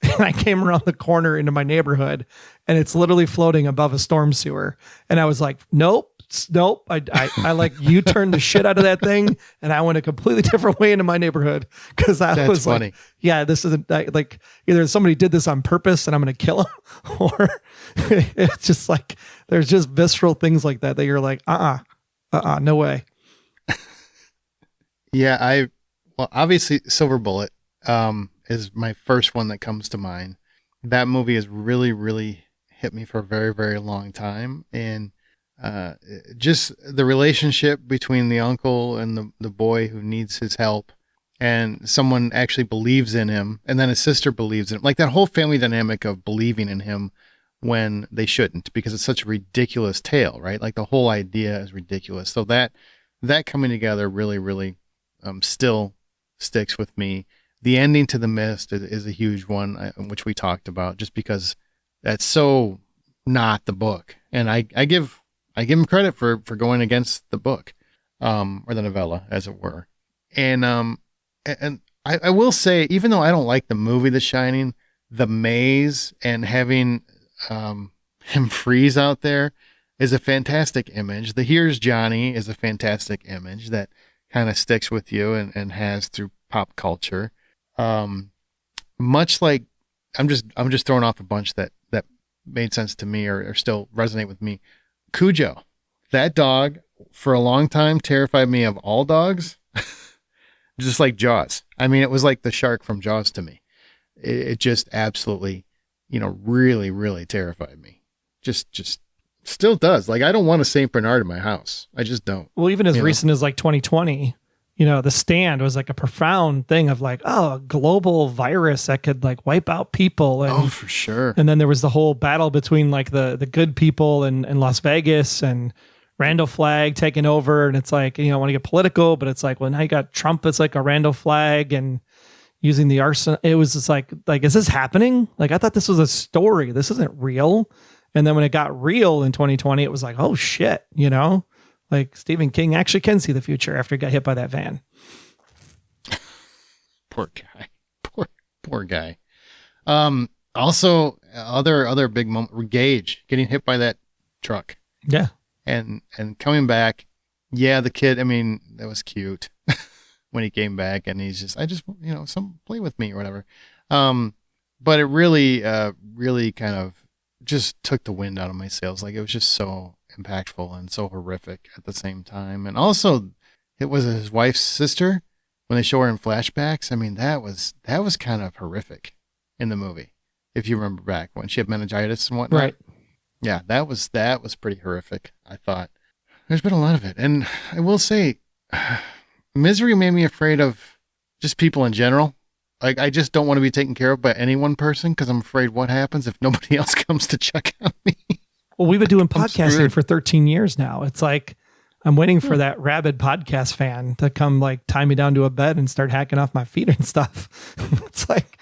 And I came around the corner into my neighborhood and it's literally floating above a storm sewer. And I was like, nope. I like U-turned the shit out of that thing. And I went a completely different way into my neighborhood. Cause I was funny. Like, yeah, this isn't like either somebody did this on purpose and I'm going to kill them, or it's just like, there's just visceral things like that you're like, no way. Yeah. Well, obviously Silver Bullet, is my first one that comes to mind. That movie has really, really hit me for a very, very long time. And just the relationship between the uncle and the boy who needs his help, and someone actually believes in him, and then his sister believes in him. Like that whole family dynamic of believing in him when they shouldn't, because it's such a ridiculous tale, right? Like the whole idea is ridiculous. So that coming together really, really still sticks with me. The ending to The Mist is a huge one, which we talked about, just because that's so not the book. And I give him credit for going against the book, or the novella, as it were. And I will say, even though I don't like the movie The Shining, the maze and having him freeze out there is a fantastic image. The Here's Johnny is a fantastic image that kind of sticks with you and has through pop culture. Much like I'm just throwing off a bunch that made sense to me or still resonate with me. Cujo, that dog for a long time terrified me of all dogs, just like Jaws. I mean, it was like the shark from Jaws to me. It just absolutely, really, really terrified me. Just still does. Like, I don't want a Saint Bernard in my house. I just don't. Well, even as recent as like 2020, The Stand was like a profound thing of like, a global virus that could like wipe out people. And, for sure. And then there was the whole battle between like the good people in Las Vegas and Randall Flagg taking over. And it's like, I want to get political, but it's like, well, now you got Trump as like a Randall Flagg and using the arsenal. It was just like, is this happening? Like, I thought this was a story. This isn't real. And then when it got real in 2020, it was like, oh shit, Like Stephen King actually can see the future after he got hit by that van. Poor guy. Poor guy. Also, other big moment, Gage getting hit by that truck. Yeah. And coming back. Yeah, the kid, I mean, that was cute when he came back and he's just, some play with me or whatever. But it really, really kind of just took the wind out of my sails. Like, it was just so impactful and so horrific at the same time. And also, it was his wife's sister when they show her in flashbacks. I mean, that was kind of horrific in the movie, if you remember back when she had meningitis and whatnot. Right. Yeah, that was pretty horrific, I thought. There's been a lot of it. And I will say, Misery made me afraid of just people in general. Like, I just don't want to be taken care of by any one person, because I'm afraid what happens if nobody else comes to check on me. Well, we've been doing podcasting for 13 years now. It's like, I'm waiting for that rabid podcast fan to come like tie me down to a bed and start hacking off my feet and stuff. It's like,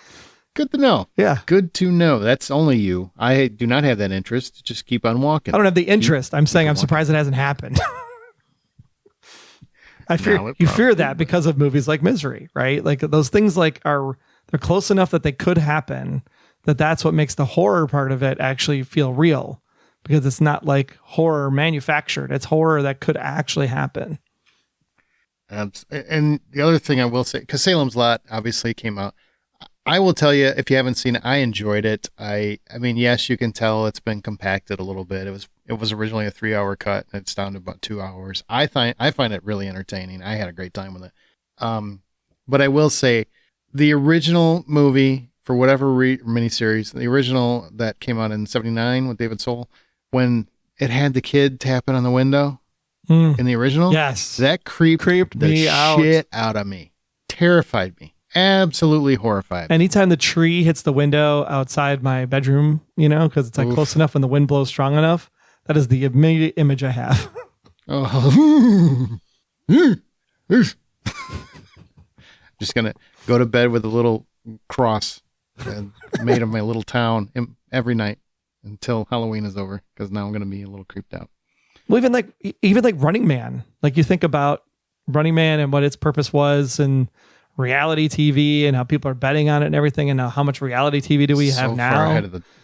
good to know. Yeah. Good to know. That's only you. I do not have that interest. Just keep on walking. I don't have the interest. I'm saying I'm surprised it hasn't happened. I fear you fear that because of movies like Misery, right? Like those things like they're close enough that they could happen, that's what makes the horror part of it actually feel real, because it's not like horror manufactured. It's horror that could actually happen. And the other thing I will say, because Salem's Lot obviously came out, I will tell you, if you haven't seen it, I enjoyed it. I mean, yes, you can tell it's been compacted a little bit. It was originally a 3-hour cut, and it's down to about 2 hours. I find it really entertaining. I had a great time with it. But I will say, the original movie, for whatever miniseries, the original that came out in '79 with David Soul, when it had the kid tapping on the window in the original, yes, that creeped me shit out of me, terrified me. Absolutely horrified. Anytime the tree hits the window outside my bedroom, because it's like close enough when the wind blows strong enough, that is the immediate image I have. Just gonna go to bed with a little cross made of my little town every night until Halloween is over, because now I'm gonna be a little creeped out. Well, even like Running Man, like you think about Running Man and what its purpose was, and reality TV and how people are betting on it and everything, and now how much reality TV do we have now?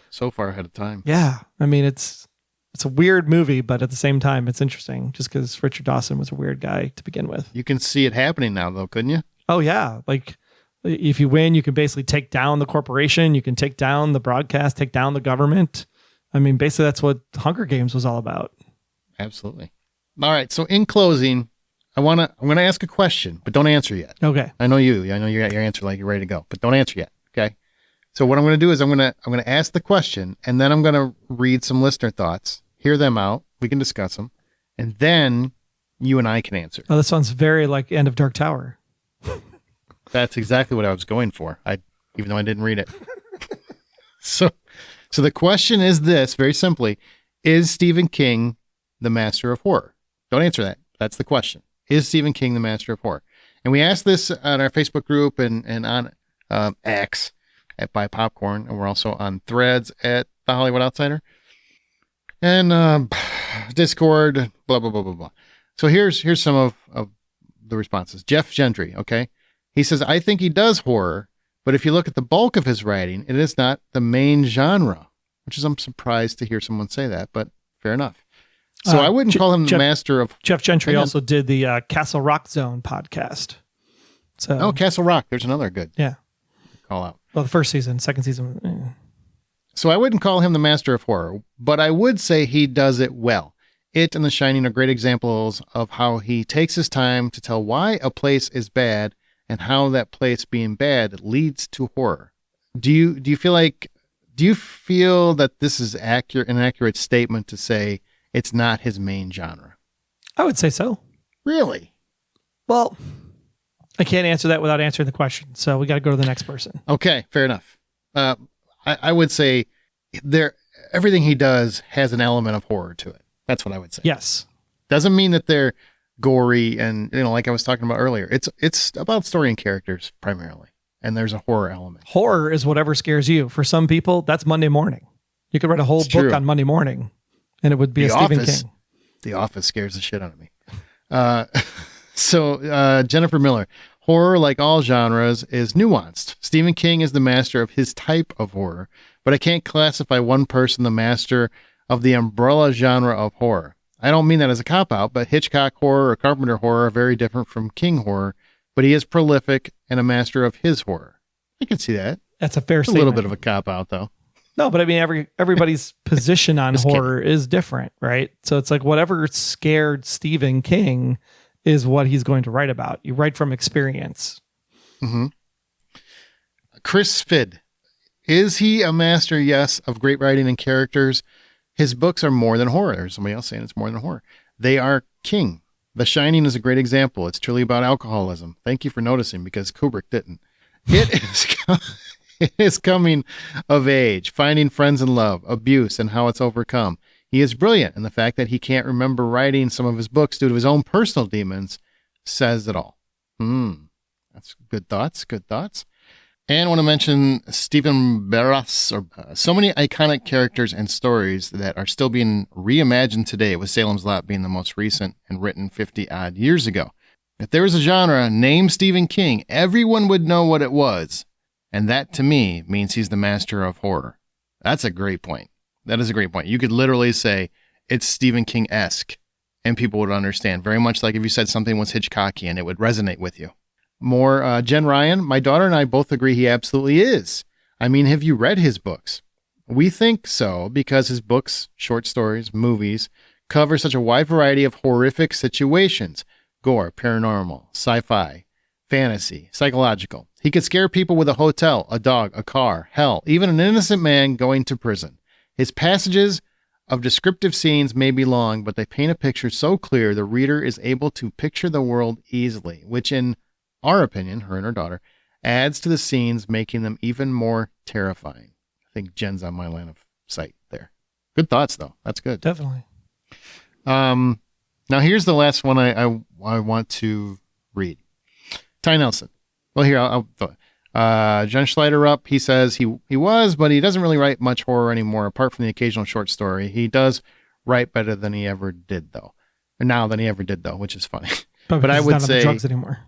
So far ahead of time. Yeah. I mean, it's a weird movie, but at the same time, it's interesting just because Richard Dawson was a weird guy to begin with. You can see it happening now, though, couldn't you? Oh, yeah. Like, if you win, you can basically take down the corporation. You can take down the broadcast, take down the government. I mean, basically, that's what Hunger Games was all about. Absolutely. All right. So in closing, I'm going to ask a question, but don't answer yet. Okay. I know you got your answer, like you're ready to go, but don't answer yet. Okay. So what I'm going to do is I'm going to ask the question, and then I'm going to read some listener thoughts, hear them out. We can discuss them, and then you and I can answer. Oh, that sounds very like End of Dark Tower. That's exactly what I was going for. Even though I didn't read it. So the question is this, very simply: is Stephen King the master of horror? Don't answer that. That's the question. Is Stephen King the master of horror? And we asked this on our Facebook group and on X at Buy Popcorn, and we're also on Threads at The Hollywood Outsider, and Discord, blah, blah, blah, blah, blah. So here's some of the responses. Jeff Gentry, okay? He says, I think he does horror, but if you look at the bulk of his writing, it is not the main genre, which is, I'm surprised to hear someone say that, but fair enough. So I wouldn't call him the master of... Jeff Gentry also did the Castle Rock Zone podcast. So Castle Rock. There's another good call out. Well, the first season, second season. So I wouldn't call him the master of horror, but I would say he does it well. It and The Shining are great examples of how he takes his time to tell why a place is bad and how that place being bad leads to horror. Do you feel that this is an accurate statement to say it's not his main genre? I would say so. Really? Well, I can't answer that without answering the question, so we got to go to the next person. Okay, fair enough. I would say everything he does has an element of horror to it. That's what I would say. Yes. Doesn't mean that they're gory and, like I was talking about earlier. It's about story and characters primarily, and there's a horror element. Horror is whatever scares you. For some people, that's Monday morning. You could write a whole book on Monday morning, and it would be Stephen King. The Office scares the shit out of me. So Jennifer Miller, horror, like all genres, is nuanced. Stephen King is the master of his type of horror, but I can't classify one person the master of the umbrella genre of horror. I don't mean that as a cop-out, but Hitchcock horror or Carpenter horror are very different from King horror, but he is prolific and a master of his horror. I can see that. That's a fair statement. A little bit of a cop-out, though. No, but I mean, everybody's position on horror is different, right? So it's like whatever scared Stephen King is what he's going to write about. You write from experience. Mm-hmm. Chris Fid. Is he a master? Yes, of great writing and characters. His books are more than horror. There's somebody else saying it's more than horror. They are King. The Shining is a great example. It's truly about alcoholism. Thank you for noticing, because Kubrick didn't. It is coming of age, finding friends and love, abuse, and how it's overcome. He is brilliant, and the fact that he can't remember writing some of his books due to his own personal demons says it all. That's good thoughts, good thoughts. And I want to mention Stephen Barras, so many iconic characters and stories that are still being reimagined today, with Salem's Lot being the most recent and written 50-odd years ago. If there was a genre named Stephen King, everyone would know what it was. And that, to me, means he's the master of horror. That's a great point. That is a great point. You could literally say it's Stephen King-esque, and people would understand. Very much like if you said something was Hitchcockian, it would resonate with you. More Jen Ryan, my daughter and I both agree he absolutely is. I mean, have you read his books? We think so because his books, short stories, movies, cover such a wide variety of horrific situations. Gore, paranormal, sci-fi, fantasy, psychological. He could scare people with a hotel, a dog, a car, hell, even an innocent man going to prison. His passages of descriptive scenes may be long, but they paint a picture so clear the reader is able to picture the world easily, which in our opinion, her and her daughter, adds to the scenes, making them even more terrifying. I think Jen's on my line of sight there. Good thoughts, though. That's good. Definitely. Now, here's the last one I want to read. Ty Nelson. Well, here, I'll Jen Schleider up. He says he was, but he doesn't really write much horror anymore, apart from the occasional short story. He does write better than he ever did, though. Or now than he ever did, though, which is funny. But I would say drugs anymore.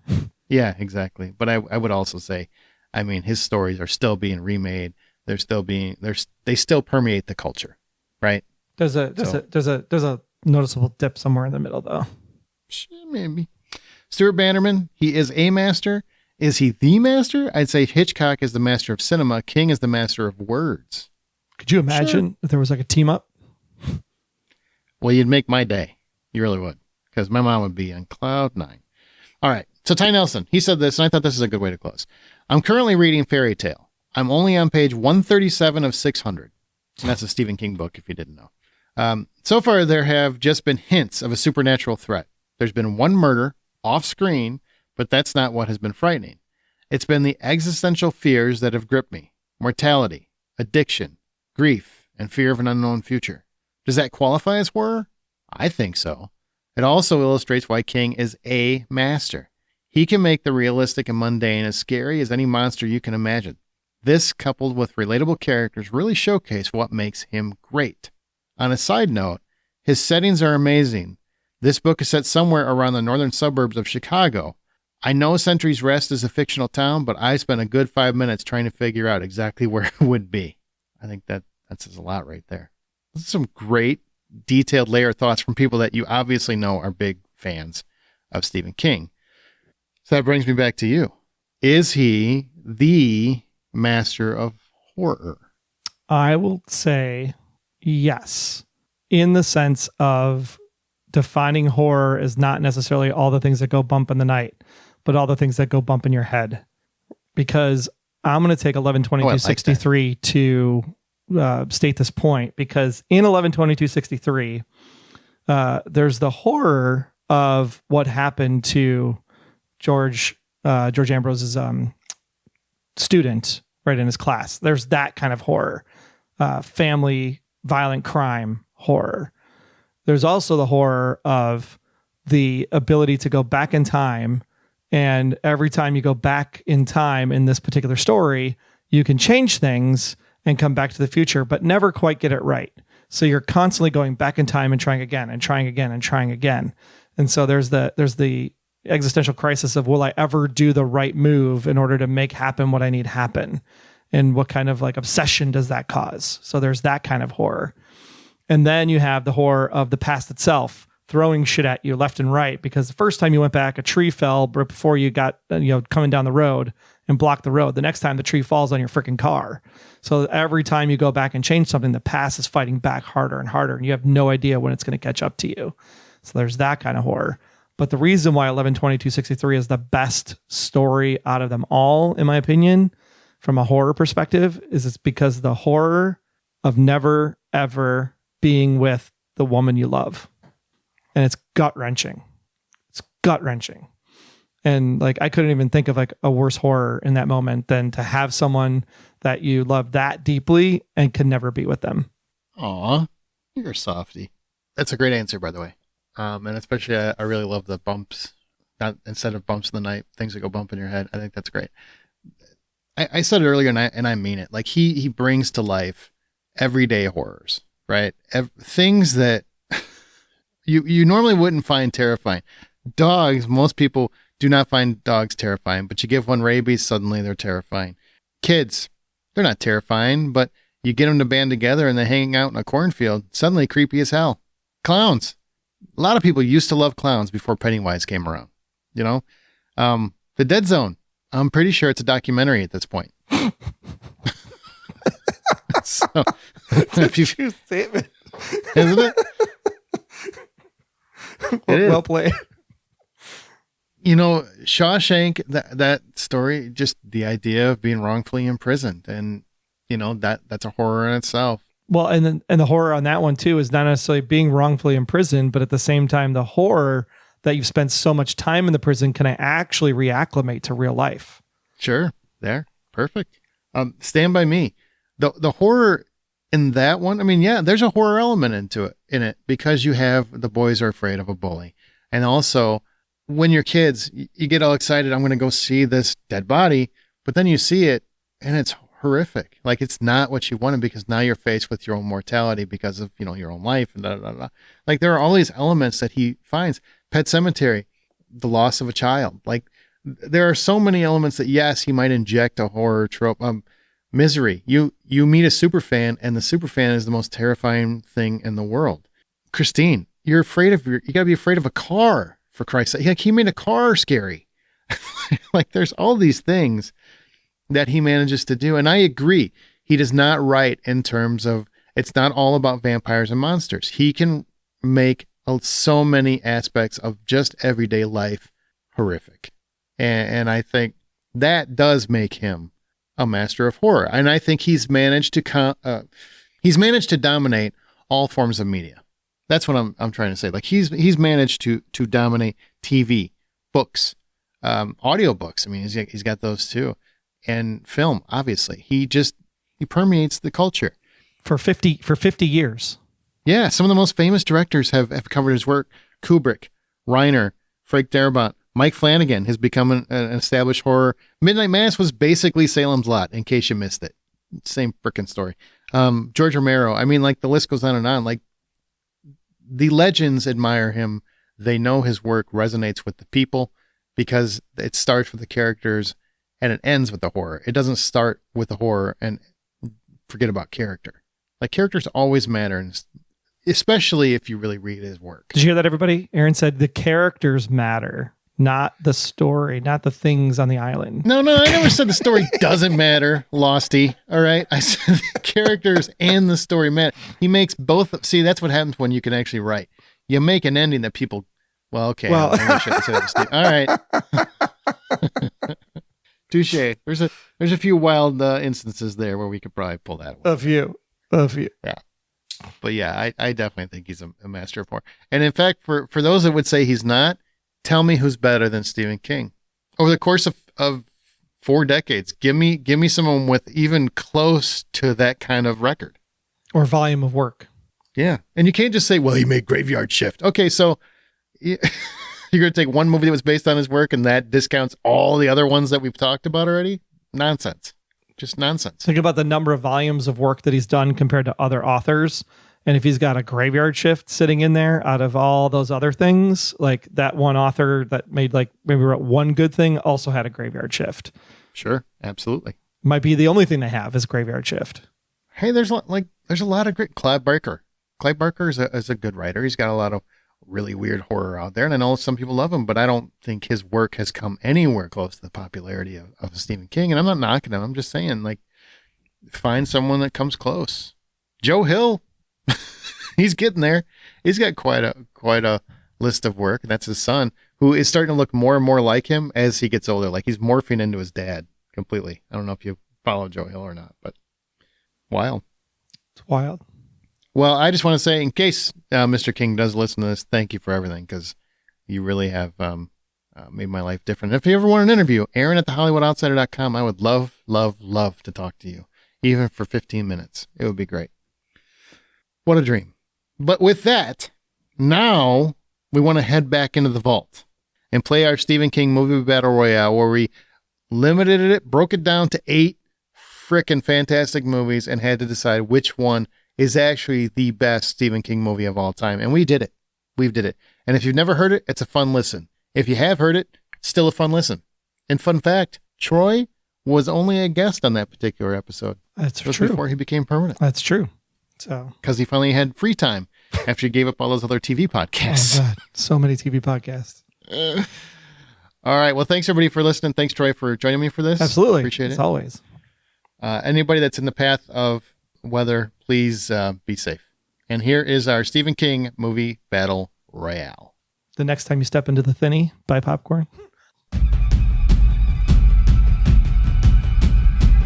Yeah, exactly. But I would also say, I mean, his stories are still being remade. They still permeate the culture, right? There's a noticeable dip somewhere in the middle, though. Maybe. Stuart Bannerman, he is a master. Is he the master? I'd say Hitchcock is the master of cinema. King is the master of words. Could you imagine if there was like a team up? Well, you'd make my day. You really would, because my mom would be on cloud 9. All right. So Ty Nelson, he said this, and I thought this is a good way to close. I'm currently reading Fairy Tale. I'm only on page 137 of 600. And that's a Stephen King book, if you didn't know. So far, there have just been hints of a supernatural threat. There's been one murder off screen, but that's not what has been frightening. It's been the existential fears that have gripped me. Mortality, addiction, grief, and fear of an unknown future. Does that qualify as horror? I think so. It also illustrates why King is a master. He can make the realistic and mundane as scary as any monster you can imagine. This, coupled with relatable characters, really showcase what makes him great. On a side note, his settings are amazing. This book is set somewhere around the northern suburbs of Chicago. I know Century's Rest is a fictional town, but I spent a good 5 minutes trying to figure out exactly where it would be. I think that says a lot right there. This is some great, detailed layer thoughts from people that you obviously know are big fans of Stephen King. So that brings me back to you. Is he the master of horror? I will say yes, in the sense of defining horror as not necessarily all the things that go bump in the night, but all the things that go bump in your head. Because I'm going to take 11/22/63 to state this point, because in 11/22/63, there's the horror of what happened to George Ambrose's student right in his class. There's that kind of horror, family violent crime horror. There's also the horror of the ability to go back in time, and every time you go back in time in this particular story, you can change things and come back to the future, but never quite get it right. So you're constantly going back in time and trying again and trying again and trying again. And so there's the existential crisis of, will I ever do the right move in order to make happen what I need happen? And what kind of like obsession does that cause? So there's that kind of horror. And then you have the horror of the past itself throwing shit at you left and right, because the first time you went back, a tree fell before you got, coming down the road and blocked the road. The next time the tree falls on your freaking car. So every time you go back and change something, the past is fighting back harder and harder, and you have no idea when it's going to catch up to you. So there's that kind of horror. But the reason why 11/22/63 is the best story out of them all, in my opinion, from a horror perspective, is it's because the horror of never, ever being with the woman you love. And it's gut-wrenching. It's gut-wrenching. And like, I couldn't even think of like a worse horror in that moment than to have someone that you love that deeply and can never be with them. Aw. You're a softie. That's a great answer, by the way. And especially, I really love the bumps. Not instead of bumps in the night, things that go bump in your head. I think that's great. I said it earlier, and I mean it. Like he brings to life everyday horrors, right? Things that you normally wouldn't find terrifying. Dogs, most people do not find dogs terrifying, but you give one rabies, suddenly they're terrifying. Kids, they're not terrifying, but you get them to band together and they're hanging out in a cornfield, suddenly creepy as hell. Clowns. A lot of people used to love clowns before Pennywise came around. You know? The Dead Zone. I'm pretty sure it's a documentary at this point. So, That's a true statement. Isn't it? Well played. You know, Shawshank, that story, just the idea of being wrongfully imprisoned, and you know that's a horror in itself. Well, and the horror on that one too is not necessarily being wrongfully imprisoned, but at the same time, the horror that you've spent so much time in the prison can actually reacclimate to real life. Sure, there, perfect. Stand By Me, the horror in that one. I mean, yeah, there's a horror element in it because you have the boys are afraid of a bully, and also when you're kids, you get all excited. I'm going to go see this dead body, but then you see it, and it's horrific. Like it's not what you wanted because now you're faced with your own mortality because of your own life and da, da, da, da. Like there are all these elements that he finds. Pet Sematary, the loss of a child. Like there are so many elements that yes, he might inject a horror trope. Misery. You meet a super fan, and the super fan is the most terrifying thing in the world. Christine, you gotta be afraid of a car, for Christ's sake. Like he made a car scary. Like there's all these things that he manages to do. And I agree. He does not write in terms of, it's not all about vampires and monsters. He can make so many aspects of just everyday life horrific. And I think that does make him a master of horror. And I think he's managed to dominate all forms of media. That's what I'm trying to say. Like he's managed to dominate TV, books, audiobooks. I mean, he's got those too. And film, obviously. He permeates the culture. For 50 years. Yeah, some of the most famous directors have covered his work. Kubrick, Reiner, Frank Darabont, Mike Flanagan has become an established horror. Midnight Mass was basically Salem's Lot, in case you missed it. Same frickin' story. George Romero, I mean, like the list goes on and on. Like the legends admire him. They know his work resonates with the people because it starts with the characters and it ends with the horror. It doesn't start with the horror and forget about character. Like characters always matter, and especially if you really read his work. Did you hear that, everybody? Aaron said the characters matter, not the story, not the things on the island. No, I never said the story doesn't matter, Losty. All right. I said the characters and the story matter. He makes both. See, that's what happens when you can actually write. You make an ending that people, well, okay. Well, I shouldn't say that, Steve. All right. Touche. There's a few wild instances there where we could probably pull that one. A few. Yeah. But yeah, I definitely think he's a master of horror. And in fact, for those that would say he's not, tell me who's better than Stephen King. Over the course of 4 decades, give me someone with even close to that kind of record. Or volume of work. Yeah. And you can't just say, well, he made Graveyard Shift. Okay, so you're going to take one movie that was based on his work and that discounts all the other ones that we've talked about already? Nonsense. Just nonsense. Think about the number of volumes of work that he's done compared to other authors. And if he's got a Graveyard Shift sitting in there out of all those other things, like that one author that made maybe wrote one good thing also had a Graveyard Shift. Sure. Absolutely. Might be the only thing they have is Graveyard Shift. Hey, there's a lot of great. Clive Barker is a good writer. He's got a lot of really weird horror out there. And I know some people love him, but I don't think his work has come anywhere close to the popularity of Stephen King. And I'm not knocking him. I'm just saying, find someone that comes close. Joe Hill, he's getting there. He's got quite a list of work. That's his son, who is starting to look more and more like him as he gets older. Like he's morphing into his dad completely. I don't know if you follow Joe Hill or not, but wild. It's wild. Well, I just want to say, in case Mr. King does listen to this, thank you for everything, because you really have made my life different. If you ever want an interview, Aaron at thehollywoodoutsiders.com. I would love to talk to you, even for 15 minutes. It would be great. What a dream. But with that, now we want to head back into the vault and play our Stephen King Movie Battle Royale, where we limited it, broke it down to 8 frickin' fantastic movies and had to decide which one is actually the best Stephen King movie of all time. And we did it. We did it. And if you've never heard it, it's a fun listen. If you have heard it, still a fun listen. And fun fact, Troy was only a guest on that particular episode. That's Just true. before he became permanent. That's true. So, because he finally had free time after he gave up all those other TV podcasts. oh God, so many TV podcasts. All right. Well, thanks everybody for listening. Thanks, Troy, for joining me for this. Absolutely. Appreciate it. As always. Anybody that's in the path of weather, please be safe. And here is our Stephen King Movie Battle Royale. The next time you step into the thinny, buy popcorn.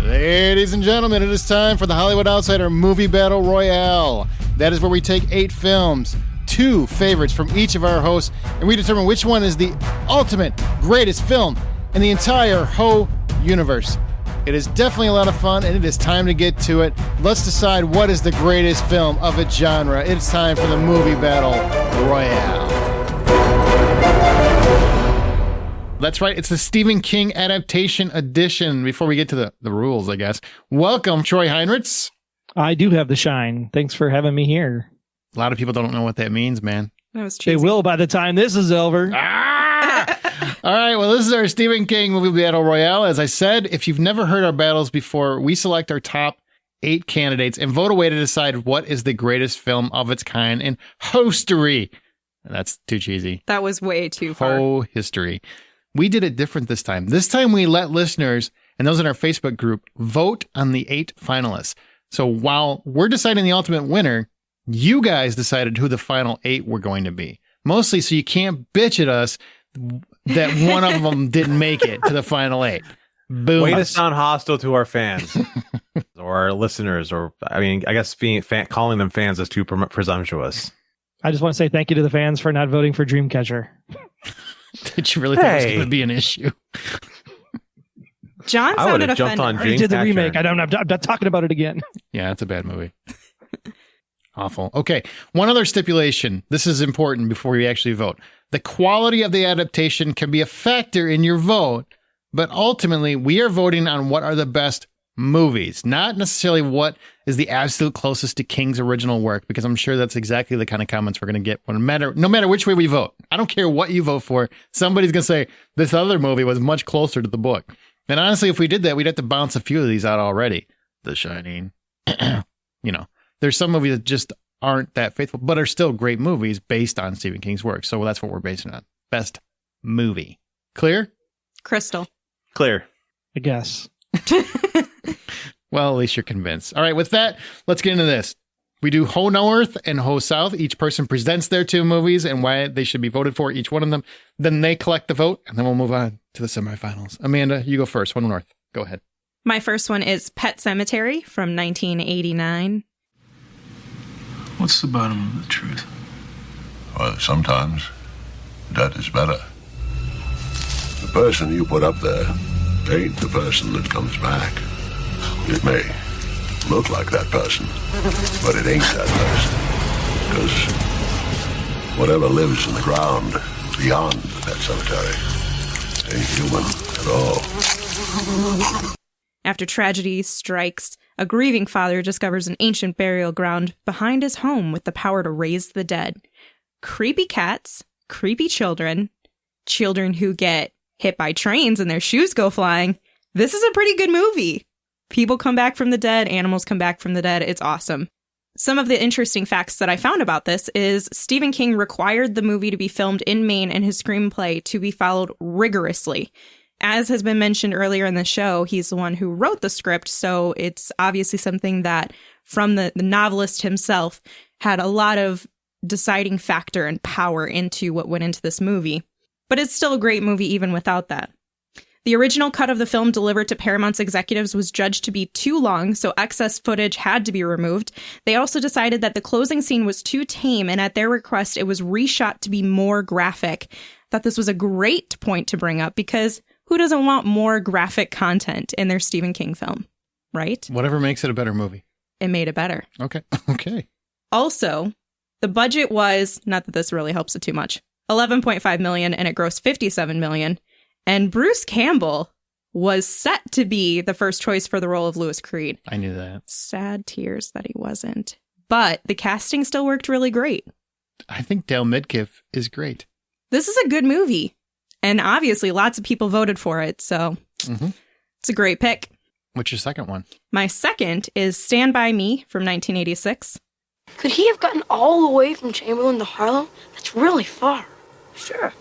Ladies and gentlemen, it is time for the Hollywood Outsider Movie Battle Royale. That is where we take 8 films, 2 favorites from each of our hosts, and we determine which one is the ultimate greatest film in the entire whole universe. It is definitely a lot of fun, and it is time to get to it. Let's decide what is the greatest film of its genre. It's time for the Movie Battle Royale. That's right. It's the Stephen King adaptation edition. Before we get to the rules, I guess. Welcome, Troy Heinrichs. I do have the shine. Thanks for having me here. A lot of people don't know what that means, man. That was cheesy. They will by the time this is over. All right. Well, this is our Stephen King Movie Battle Royale. As I said, if you've never heard our battles before, we select our top 8 candidates and vote away to decide what is the greatest film of its kind in history. That's too cheesy. That was way too far. History. We did it different this time. This time we let listeners and those in our Facebook group vote on the 8 finalists. So while we're deciding the ultimate winner, you guys decided who the final 8 were going to be. Mostly so you can't bitch at us that one of them didn't make it to the final 8. Boom. Way to sound hostile to our fans or our listeners, or I mean, I guess calling them fans is too presumptuous. I just want to say thank you to the fans for not voting for Dreamcatcher. Did you really think it was going to be an issue? John I would sounded have jumped offended. on I did the Dreamcatcher. remake. I'm not talking about it again. Yeah, it's a bad movie. Awful. Okay, one other stipulation. This is important before we actually vote. The quality of the adaptation can be a factor in your vote, but ultimately we are voting on what are the best movies, not necessarily what is the absolute closest to King's original work, because I'm sure that's exactly the kind of comments we're going to get no matter which way we vote. I don't care what you vote for. Somebody's going to say this other movie was much closer to the book. And honestly, if we did that, we'd have to bounce a few of these out already. The Shining. There's some movies that just aren't that faithful, but are still great movies based on Stephen King's work. So that's what we're basing it on. Best movie. Clear? Crystal. Clear. I guess. Well, at least you're convinced. All right, with that, let's get into this. We do Ho North and Ho South. Each person presents their 2 movies and why they should be voted for, each one of them. Then they collect the vote, and then we'll move on to the semifinals. Amanda, you go first. Ho North. Go ahead. My first one is Pet Sematary from 1989. What's the bottom of the truth? Well, sometimes that is better. The person you put up there ain't the person that comes back. It may look like that person, but it ain't that person. Because whatever lives in the ground beyond the Pet Sematary ain't human at all. After tragedy strikes, a grieving father discovers an ancient burial ground behind his home with the power to raise the dead. Creepy cats, creepy children who get hit by trains and their shoes go flying. This is a pretty good movie. People come back from the dead, animals come back from the dead. It's awesome. Some of the interesting facts that I found about this is Stephen King required the movie to be filmed in Maine and his screenplay to be followed rigorously. As has been mentioned earlier in the show, he's the one who wrote the script, so it's obviously something that, from the novelist himself, had a lot of deciding factor and power into what went into this movie. But it's still a great movie even without that. The original cut of the film delivered to Paramount's executives was judged to be too long, so excess footage had to be removed. They also decided that the closing scene was too tame, and at their request, it was reshot to be more graphic. I thought this was a great point to bring up, because who doesn't want more graphic content in their Stephen King film, right? Whatever makes it a better movie. It made it better. Okay. Okay. Also, The budget was, not that this really helps it too much, $11.5 million, and it grossed $57 million. And Bruce Campbell was set to be the first choice for the role of Louis Creed. I knew that. Sad tears that he wasn't. But the casting still worked really great. I think Dale Midkiff is great. This is a good movie. And obviously lots of people voted for it, so it's a great pick. What's your second one? My second is Stand By Me from 1986. Could he have gotten all the way from Chamberlain to Harlem? That's really far. Sure.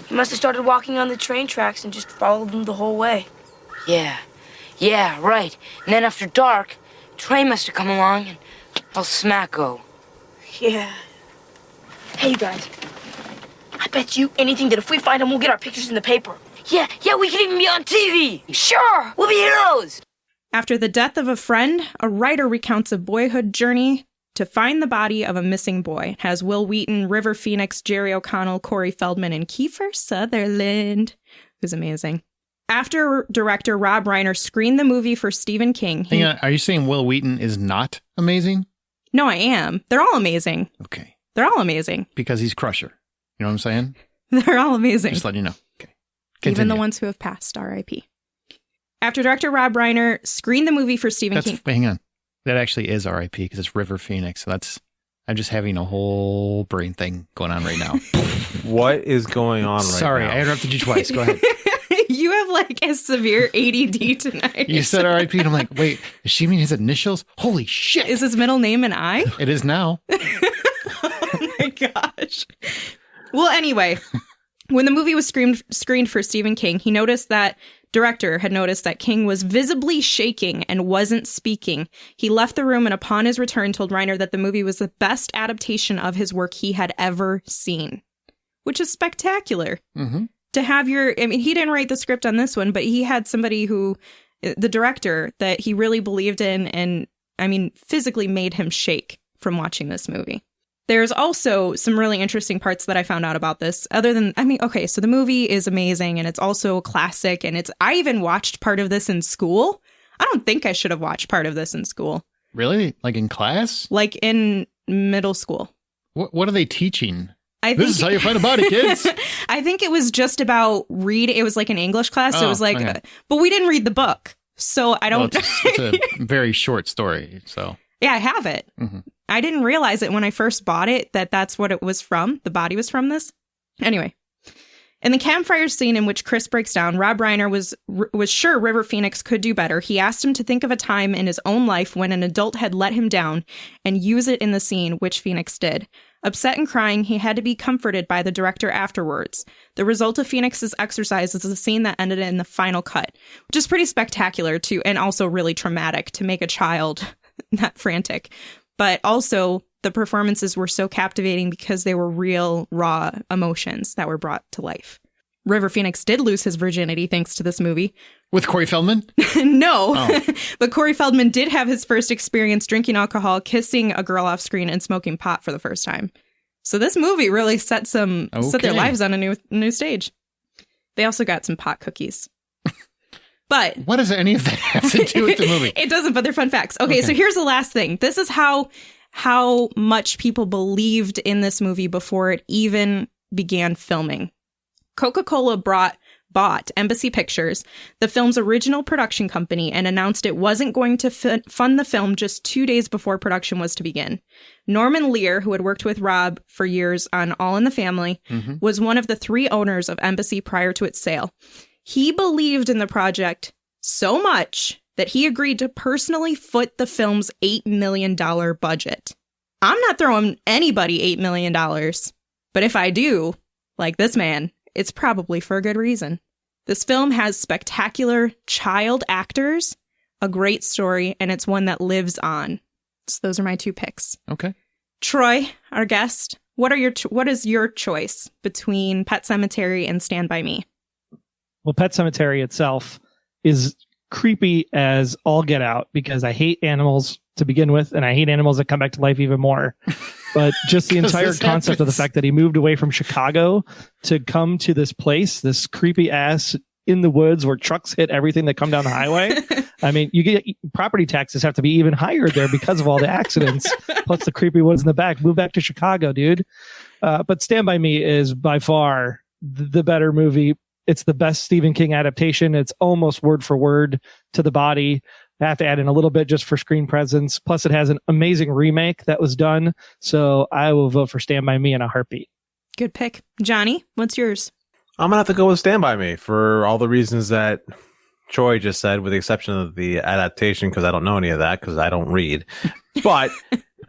He must have started walking on the train tracks and just followed them the whole way. Yeah, right. And then after dark, train must have come along and all smack go. Yeah. Hey, you guys. I bet you anything that if we find him, we'll get our pictures in the paper. Yeah, we could even be on TV. Sure. We'll be heroes. After the death of a friend, a writer recounts a boyhood journey to find the body of a missing boy. It has Will Wheaton, River Phoenix, Jerry O'Connell, Corey Feldman, and Kiefer Sutherland, who's amazing. After director Rob Reiner screened the movie for Stephen King... Hang on, are you saying Will Wheaton is not amazing? No, I am. They're all amazing. Okay. They're all amazing. Because he's Crusher. You know what I'm saying? They're all amazing. Just letting you know. Okay. Even the ones who have passed, R.I.P. After director Rob Reiner screened the movie for Stephen King... Hang on. That actually is R.I.P. because it's River Phoenix. So I'm just having a whole brain thing going on right now. What is going on right now? Sorry, I interrupted you twice. Go ahead. You have like a severe ADD tonight. You said R.I.P. and I'm like, wait, does she mean his initials? Holy shit. Is his middle name an I? It is now. Oh my gosh. Well, anyway, when the movie was screened for Stephen King, director had noticed that King was visibly shaking and wasn't speaking. He left the room and upon his return told Reiner that the movie was the best adaptation of his work he had ever seen, which is spectacular. Mm-hmm. To have he didn't write the script on this one, but he had somebody the director that he really believed in and, physically made him shake from watching this movie. There's also some really interesting parts that I found out about this other than, so the movie is amazing and it's also a classic and I even watched part of this in school. I don't think I should have watched part of this in school. Really? Like in class? Like in middle school. What are they teaching? This is how you find a body, kids. I think it was just about reading. It was like an English class. So it was like, okay. But we didn't read the book. So I don't. Well, it's a very short story. So yeah, I have it. Mm-hmm. I didn't realize it when I first bought it, that's what it was from. The body was from this. Anyway, in the campfire scene in which Chris breaks down, Rob Reiner was sure River Phoenix could do better. He asked him to think of a time in his own life when an adult had let him down and use it in the scene, which Phoenix did. Upset and crying, he had to be comforted by the director afterwards. The result of Phoenix's exercise is a scene that ended in the final cut, which is pretty spectacular too, and also really traumatic to make a child that frantic. But also, the performances were so captivating because they were real, raw emotions that were brought to life. River Phoenix did lose his virginity thanks to this movie. With Corey Feldman? No, but Corey Feldman did have his first experience drinking alcohol, kissing a girl off screen, and smoking pot for the first time. So this movie really set their lives on a new stage. They also got some pot cookies. But what does any of that have to do with the movie? It doesn't, but they're fun facts. Okay, so here's the last thing. This is how much people believed in this movie before it even began filming. Coca-Cola bought Embassy Pictures, the film's original production company, and announced it wasn't going to fund the film just 2 days before production was to begin. Norman Lear, who had worked with Rob for years on All in the Family, was one of the 3 owners of Embassy prior to its sale. He believed in the project so much that he agreed to personally foot the film's $8 million budget. I'm not throwing anybody $8 million, but if I do, like this man, it's probably for a good reason. This film has spectacular child actors, a great story, and it's one that lives on. So those are my 2 picks. Okay. Troy, our guest, what is your choice between Pet Sematary and Stand By Me? Well, Pet Sematary itself is creepy as all get out because I hate animals to begin with, and I hate animals that come back to life even more. But just the entire concept of the fact that he moved away from Chicago to come to this place, this creepy ass in the woods where trucks hit everything that come down the highway. I mean, you get property taxes have to be even higher there because of all the accidents, plus the creepy ones in the back. Move back to Chicago, dude. But Stand By Me is by far the better movie. It's the best Stephen King adaptation. It's almost word for word to the body. I have to add in a little bit just for screen presence. Plus, it has an amazing remake that was done. So I will vote for Stand By Me in a heartbeat. Good pick. Johnny, what's yours? I'm going to have to go with Stand By Me for all the reasons that Troy just said, with the exception of the adaptation, because I don't know any of that because I don't read. But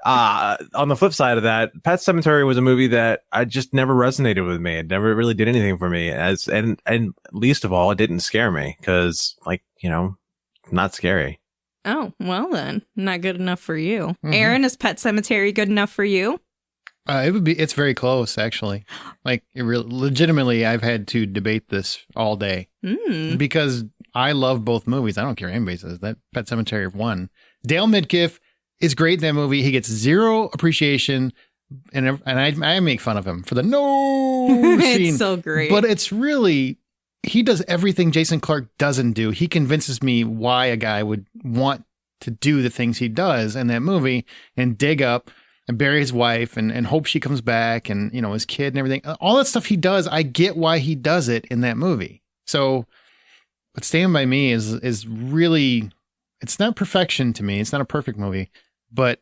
on the flip side of that, Pet Sematary was a movie that I just never resonated with me. It never really did anything for me. And least of all, it didn't scare me because, like, you know, not scary. Oh, well then, not good enough for you. Aaron, is Pet Sematary good enough for you? It's very close, actually. Like, legitimately, I've had to debate this all day because I love both movies. I don't care what anybody says. That Pet Sematary won. Dale Midkiff is great in that movie. He gets zero appreciation, and I make fun of him for the no scene. It's so great. But it's really, he does everything Jason Clarke doesn't do. He convinces me why a guy would want to do the things he does in that movie and dig up and bury his wife and hope she comes back and, you know, his kid and everything. All that stuff he does, I get why he does it in that movie. So, but Stand By Me is really, it's not perfection to me. It's not a perfect movie, but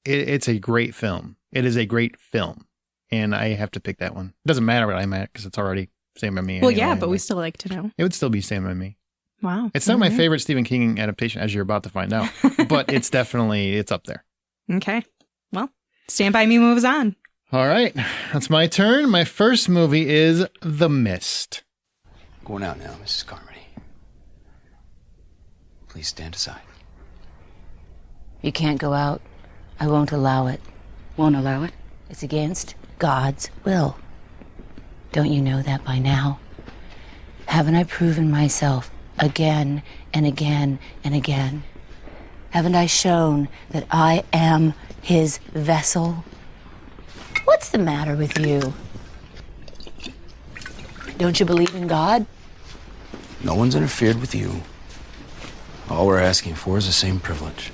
it's a great film. It is a great film. And I have to pick that one. It doesn't matter what I'm at because it's already Stand By Me. Well, anyway, yeah, but we still like to know. It would still be Stand By Me. Wow. It's not my favorite Stephen King adaptation, as you're about to find out, but it's up there. Okay. Well, Stand By Me moves on. All right. That's my turn. My first movie is The Mist. Going out now, Mrs. Carmody. Please stand aside. You can't go out. I won't allow it. Won't allow it? It's against God's will. Don't you know that by now? Haven't I proven myself again and again and again? Haven't I shown that I am his vessel? What's the matter with you? Don't you believe in God? No one's interfered with you. All we're asking for is the same privilege.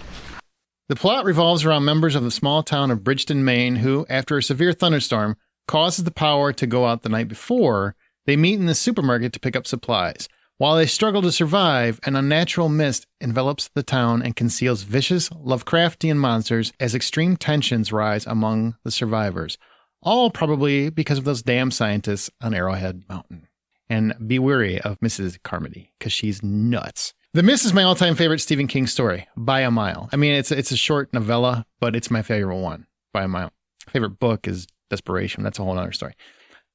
The plot revolves around members of the small town of Bridgeton, Maine, who, after a severe thunderstorm, causes the power to go out the night before. They meet in the supermarket to pick up supplies. While they struggle to survive, an unnatural mist envelops the town and conceals vicious, Lovecraftian monsters as extreme tensions rise among the survivors. All probably because of those damn scientists on Arrowhead Mountain. And be wary of Mrs. Carmody, because she's nuts. The Mist is my all-time favorite Stephen King story, by a mile. I mean, it's a short novella, but it's my favorite one, by a mile. Favorite book is Desperation. That's a whole other story.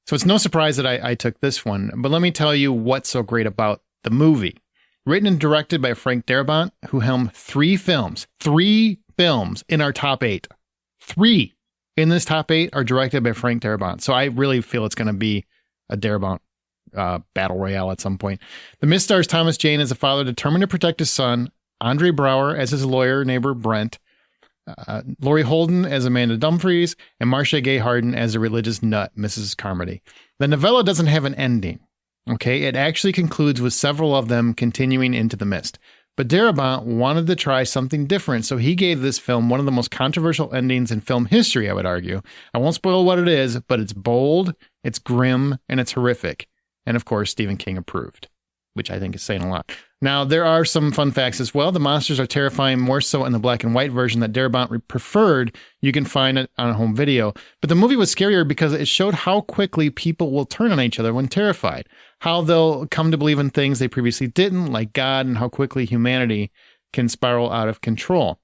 So it's no surprise that I took this one, but let me tell you what's so great about the movie. Written and directed by Frank Darabont, who helmed 3 films in our top 8. 3 in this top 8 are directed by Frank Darabont. So I really feel it's going to be a Darabont battle royale at some point. The Mist stars Thomas Jane as a father determined to protect his son, Andre Brower as his lawyer neighbor Brent, Laurie Holden as Amanda Dumfries, and Marcia Gay Harden as a religious nut, Mrs. Carmody. The novella doesn't have an ending. Okay, it actually concludes with several of them continuing into The Mist. But Darabont wanted to try something different, so he gave this film one of the most controversial endings in film history, I would argue. I won't spoil what it is, but it's bold, it's grim, and it's horrific. And of course, Stephen King approved, which I think is saying a lot. Now, there are some fun facts as well. The monsters are terrifying, more so in the black and white version that Darabont preferred. You can find it on home video. But the movie was scarier because it showed how quickly people will turn on each other when terrified, how they'll come to believe in things they previously didn't, like God, and how quickly humanity can spiral out of control.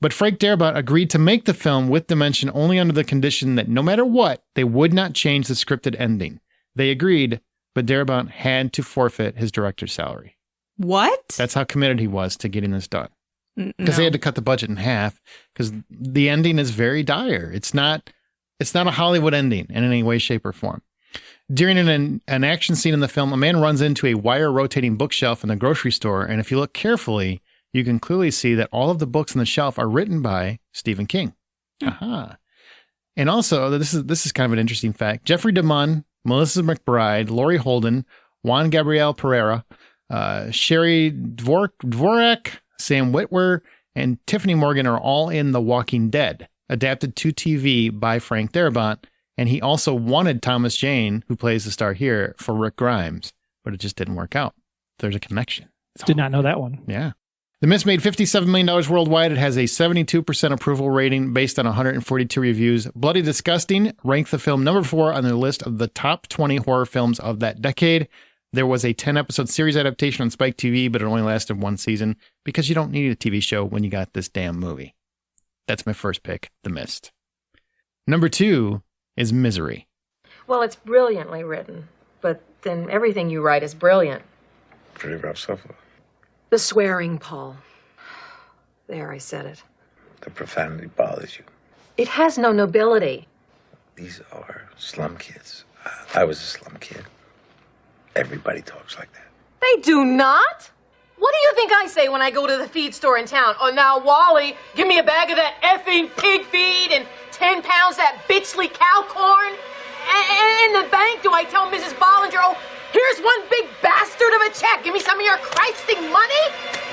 But Frank Darabont agreed to make the film with Dimension only under the condition that no matter what, they would not change the scripted ending. They agreed, but Darabont had to forfeit his director's salary. What? That's how committed he was to getting this done. Because they had to cut the budget in half because the ending is very dire. It's not a Hollywood ending in any way, shape, or form. During an action scene in the film, a man runs into a wire rotating bookshelf in the grocery store, and if you look carefully, you can clearly see that all of the books on the shelf are written by Stephen King. Aha. And also, this is kind of an interesting fact. Jeffrey DeMunn, Melissa McBride, Laurie Holden, Juan Gabriel Pereira, Sherry Dvorak, Sam Witwer, and Tiffany Morgan are all in The Walking Dead, adapted to TV by Frank Darabont, and he also wanted Thomas Jane, who plays the star here, for Rick Grimes, but it just didn't work out. There's a connection. Did not know that one. Yeah. The Mist made $57 million worldwide. It has a 72% approval rating based on 142 reviews. Bloody Disgusting ranked the film number 4 on their list of the top 20 horror films of that decade. There was a 10-episode series adaptation on Spike TV, but it only lasted 1 season because you don't need a TV show when you got this damn movie. That's my first pick, The Mist. Number 2 is Misery. Well, it's brilliantly written, but then everything you write is brilliant. Pretty rough stuff. The swearing, Paul. There, I said it. The profanity bothers you. It has no nobility. These are slum kids. I was a slum kid. Everybody talks like that. They do not. What do you think I say when I go to the feed store in town? Oh, now, Wally, give me a bag of that effing pig feed and 10 pounds that bitchly cow corn. And in the bank, do I tell Mrs. Bollinger, oh, here's one big bastard of a check. Give me some of your Christing money.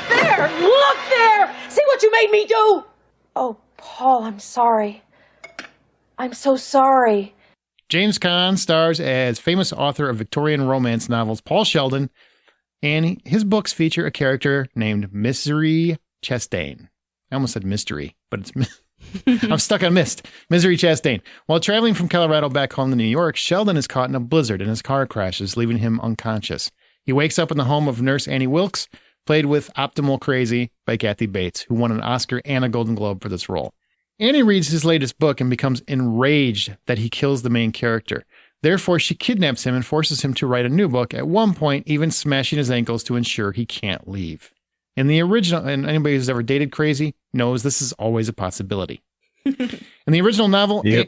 There, look there. See what you made me do? Oh, Paul, I'm sorry. I'm so sorry. James Caan stars as famous author of Victorian romance novels Paul Sheldon, and his books feature a character named Misery Chastain. I almost said mystery, but it's... I'm stuck on Mist. Misery Chastain. While traveling from Colorado back home to New York, Sheldon is caught in a blizzard and his car crashes, leaving him unconscious. He wakes up in the home of nurse Annie Wilkes, played with Optimal Crazy by Kathy Bates, who won an Oscar and a Golden Globe for this role. Annie reads his latest book and becomes enraged that he kills the main character. Therefore, she kidnaps him and forces him to write a new book, at one point even smashing his ankles to ensure he can't leave. In the original, and anybody who's ever dated Crazy knows this is always a possibility. In the original novel, Yep.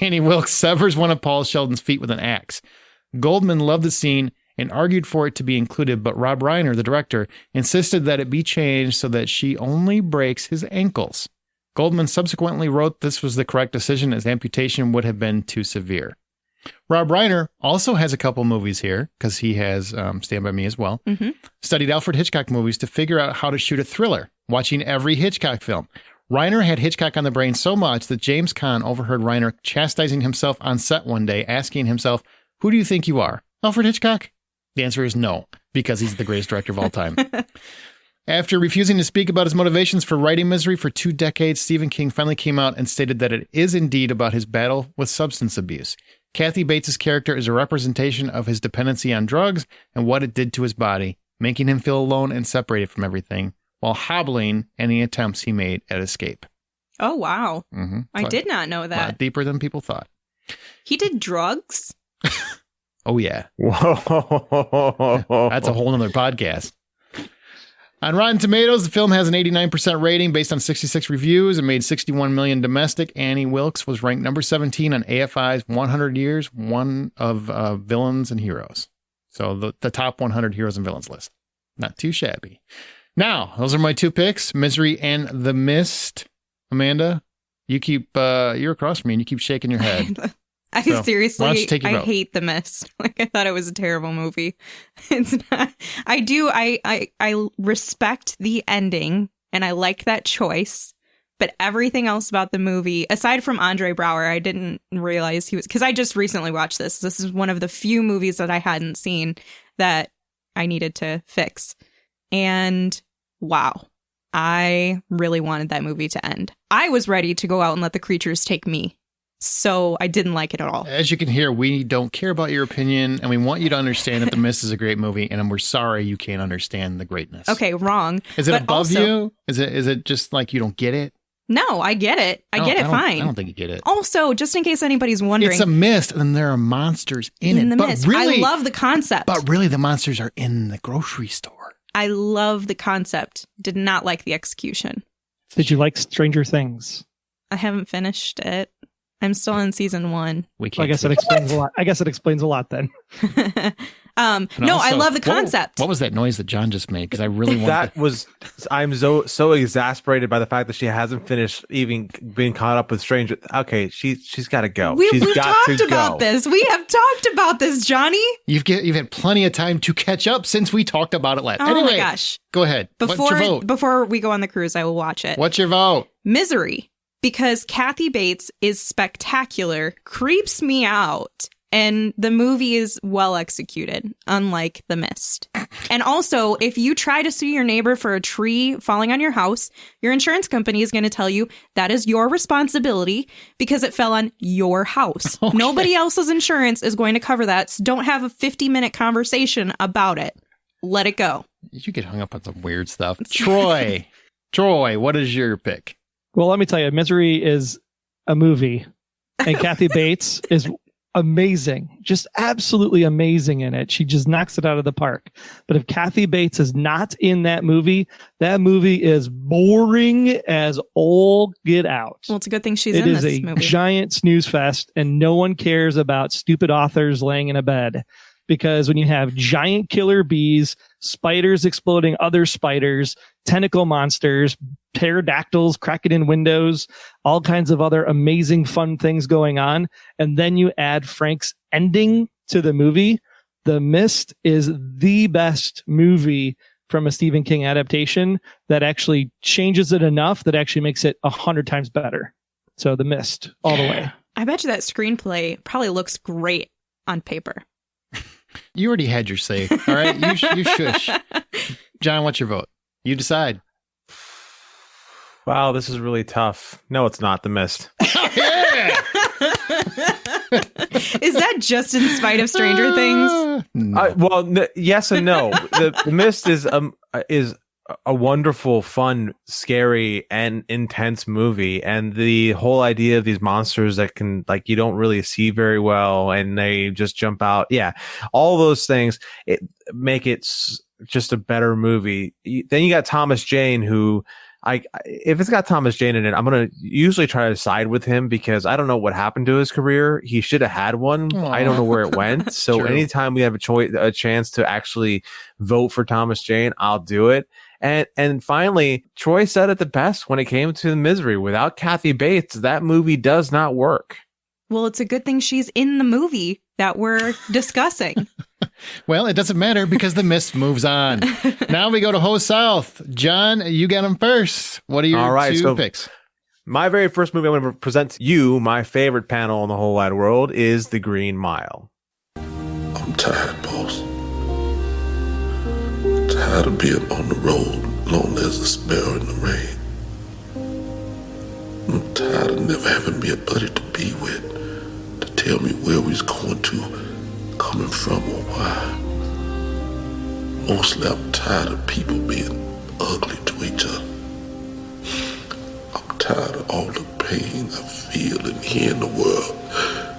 Annie Wilkes severs one of Paul Sheldon's feet with an axe. Goldman loved the scene and argued for it to be included, but Rob Reiner, the director, insisted that it be changed so that she only breaks his ankles. Goldman subsequently wrote this was the correct decision as amputation would have been too severe. Rob Reiner also has a couple movies here because he has Stand By Me as well. Mm-hmm. Studied Alfred Hitchcock movies to figure out how to shoot a thriller, watching every Hitchcock film. Reiner had Hitchcock on the brain so much that James Caan overheard Reiner chastising himself on set one day, asking himself, "Who do you think you are, Alfred Hitchcock?" The answer is no, because he's the greatest director of all time. After refusing to speak about his motivations for writing Misery for 2 decades, Stephen King finally came out and stated that it is indeed about his battle with substance abuse. Kathy Bates' character is a representation of his dependency on drugs and what it did to his body, making him feel alone and separated from everything, while hobbling any attempts he made at escape. Oh, wow. Mm-hmm. I did not know A lot that. deeper than people thought. He did drugs? Oh, yeah. Whoa. That's a whole nother podcast. On Rotten Tomatoes, the film has an 89% rating based on 66 reviews and made $61 million domestic. Annie Wilkes was ranked number 17 on AFI's 100 Years, one of villains and heroes. So the top 100 heroes and villains list. Not too shabby. Now, those are my 2 picks, Misery and The Mist. Amanda, you keep, you're across from me and you keep shaking your head. I So, why don't you seriously, take your I vote? hate The Mist. Like, I thought it was a terrible movie. It's not. I respect the ending and I like that choice, but everything else about the movie, aside from Andre Braugher, I didn't realize he was, because I just recently watched this. This is one of the few movies that I hadn't seen that I needed to fix. And wow, I really wanted that movie to end. I was ready to go out and let the creatures take me. So I didn't like it at all. As you can hear, we don't care about your opinion, and we want you to understand that The Mist is a great movie, and we're sorry you can't understand the greatness. Okay, wrong. Is it But above also- you? Is it just like you don't get it? No, I get it. I get it fine. I don't think you get it. Also, just in case anybody's wondering, It's a mist, and there are monsters in it. the But mist. really, I love the concept. But really, the monsters are in the grocery store. I love the concept. Did not like the execution. Did you like Stranger Things? I haven't finished it. I'm still in season 1. We Well, I guess it explains a lot. I guess it explains a lot then. No, I love the concept. What was that noise that John just made? Because I really want I'm so exasperated by the fact that she hasn't finished even being caught up with Stranger. Okay, she's got to go. We've talked about this. We have talked about this, Johnny. You've had plenty of time to catch up since we talked about it last. Oh anyway, my gosh. Go ahead. What's your vote? Before we go on the cruise, I will watch it. What's your vote? Misery. Because Kathy Bates is spectacular, creeps me out, and the movie is well executed, unlike The Mist. And also, if you try to sue your neighbor for a tree falling on your house, your insurance company is going to tell you that is your responsibility because it fell on your house. Okay. Nobody else's insurance is going to cover that, so don't have a 50-minute conversation about it. Let it go. You get hung up on some weird stuff. Troy, what is your pick? Well, let me tell you, Misery is a movie, and Kathy Bates is amazing, just absolutely amazing in it. She just knocks it out of the park. But if Kathy Bates is not in that movie is boring as all get out. Well, it's a good thing she's in this movie. It is a giant snooze fest, and no one cares about stupid authors laying in a bed. Because when you have giant killer bees, spiders exploding other spiders, tentacle monsters, pterodactyls cracking in windows, all kinds of other amazing fun things going on, and then you add Frank's ending to the movie, The Mist is the best movie from a Stephen King adaptation that actually changes it enough that actually makes it 100 times better. So The Mist, all the way. I bet you that screenplay probably looks great on paper. You already had your say. All right, you shush. John, what's your vote? You decide. Wow, this is really tough. No, it's not The Mist. Yeah! Is that just in spite of Stranger Things? No. Yes and no. The Mist is a wonderful, fun, scary, and intense movie. And the whole idea of these monsters that can, like, you don't really see very well and they just jump out. Yeah. All those things make it just a better movie. Then you got Thomas Jane, who if it's got Thomas Jane in it, I'm going to usually try to side with him because I don't know what happened to his career. He should have had one. Aww. I don't know where it went. So anytime we have a chance to actually vote for Thomas Jane, I'll do it. And finally, Troy said it the best when it came to The Misery. Without Kathy Bates, that movie does not work. Well, it's a good thing she's in the movie that we're discussing. Well, it doesn't matter because The Mist moves on. Now we go to Ho South. John, you got him first. What are your two picks? My very first movie I'm going to present to you, my favorite panel in the whole wide world, is The Green Mile. I'm tired, boss. Tired of being on the road, lonely as a sparrow in the rain. I'm tired of never having me a buddy to be with, to tell me where we was going to, coming from, or why. Mostly I'm tired of people being ugly to each other. I'm tired of all the pain I feel and hear in the world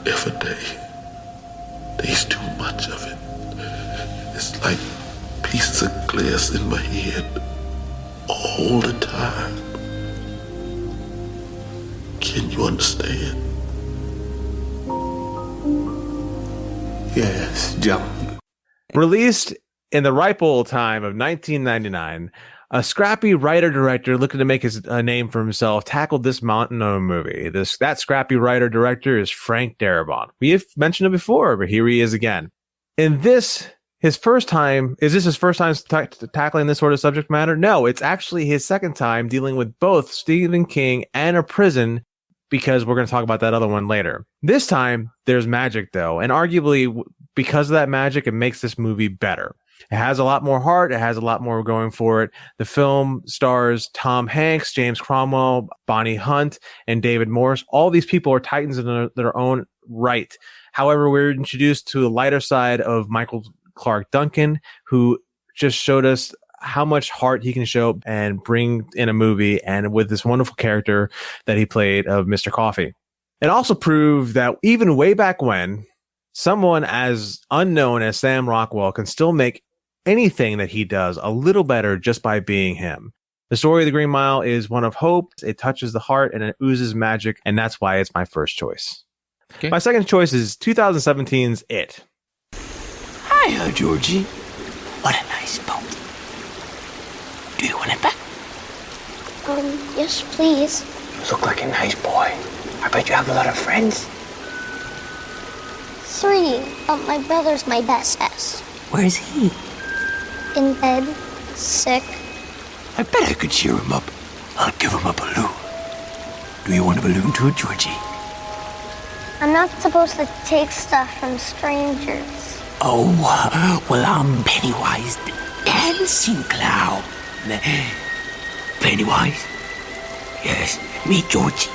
every day. There's too much of it. It's like pieces of glass in my head all the time. Can you understand? Yes, John. Released in the ripe old time of 1999, a scrappy writer-director looking to make a name for himself tackled this mountain of a movie. That scrappy writer-director is Frank Darabont. We have mentioned it before, but here he is again. In this, is this his first time tackling this sort of subject matter? No, it's actually his second time dealing with both Stephen King and a prison, because we're going to talk about that other one later. This time, there's magic, though, and arguably, because of that magic, it makes this movie better. It has a lot more heart. It has a lot more going for it. The film stars Tom Hanks, James Cromwell, Bonnie Hunt, and David Morse. All these people are titans in their own right. However, we're introduced to the lighter side of Michael Clark Duncan, who just showed us how much heart he can show and bring in a movie, and with this wonderful character that he played of Mr. Coffee. It also proved that even way back when, someone as unknown as Sam Rockwell can still make anything that he does a little better just by being him. The story of The Green Mile is one of hope. It touches the heart and it oozes magic, and that's why it's my first choice. Okay. My second choice is 2017's It. Hiya, Georgie. What a nice boat. Do you want it back? Yes, please. You look like a nice boy. I bet you have a lot of friends. 3. My brother's my bestest. Where's he? In bed, sick. I bet I could cheer him up. I'll give him a balloon. Do you want a balloon too, Georgie? I'm not supposed to take stuff from strangers. Oh, well, I'm Pennywise the dancing clown. Pennywise? Yes, meet Georgie.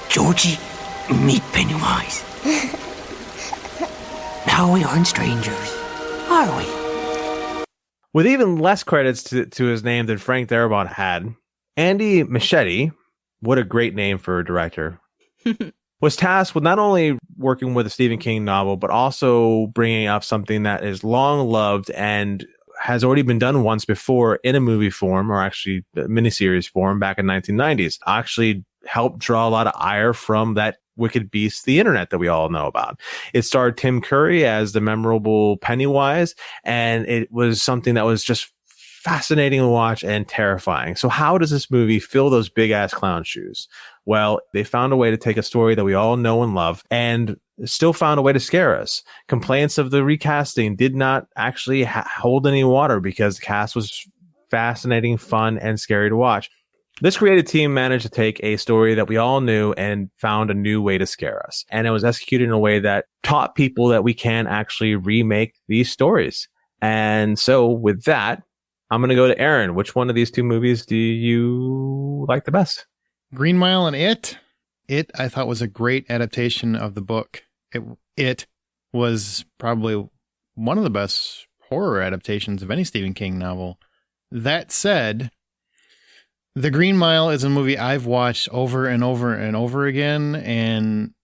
Georgie, meet Pennywise. Now we aren't strangers, are we? With even less credits to his name than Frank Darabont had, Andy Muschietti, what a great name for a director, was tasked with not only working with a Stephen King novel, but also bringing up something that is long loved and has already been done once before in a movie form, or actually a miniseries form back in 1990s. Actually helped draw a lot of ire from that wicked beast, the internet, that we all know about. It starred Tim Curry as the memorable Pennywise, and it was something that was just fascinating to watch and terrifying. So how does this movie fill those big ass clown shoes? Well, they found a way to take a story that we all know and love and still found a way to scare us. Complaints of the recasting did not actually hold any water because the cast was fascinating, fun, and scary to watch. This creative team managed to take a story that we all knew and found a new way to scare us. And it was executed in a way that taught people that we can actually remake these stories. And so with that, I'm going to go to Aaron. Which one of these two movies do you like the best? Green Mile and It. It, I thought, was a great adaptation of the book. It was probably one of the best horror adaptations of any Stephen King novel. That said, The Green Mile is a movie I've watched over and over and over again, and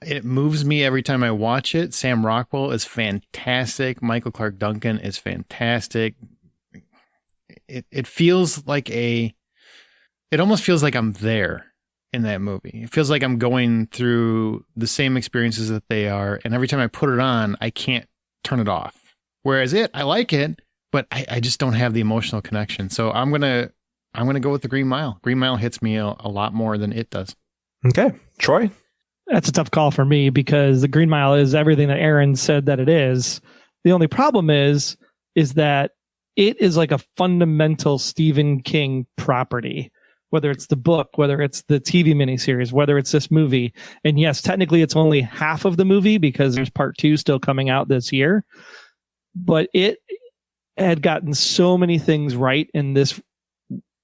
it moves me every time I watch it. Sam Rockwell is fantastic. Michael Clark Duncan is fantastic. It feels like it almost feels like I'm there in that movie. It feels like I'm going through the same experiences that they are, and every time I put it on, I can't turn it off. Whereas I like it, but I just don't have the emotional connection. So I'm gonna go with The Green Mile. Green Mile hits me a lot more than It does. Okay. Troy? That's a tough call for me because The Green Mile is everything that Aaron said that it is. The only problem is that it is like a fundamental Stephen King property, whether it's the book, whether it's the TV miniseries, whether it's this movie. And yes, technically it's only half of the movie because there's part 2 still coming out this year. But it had gotten so many things right in this,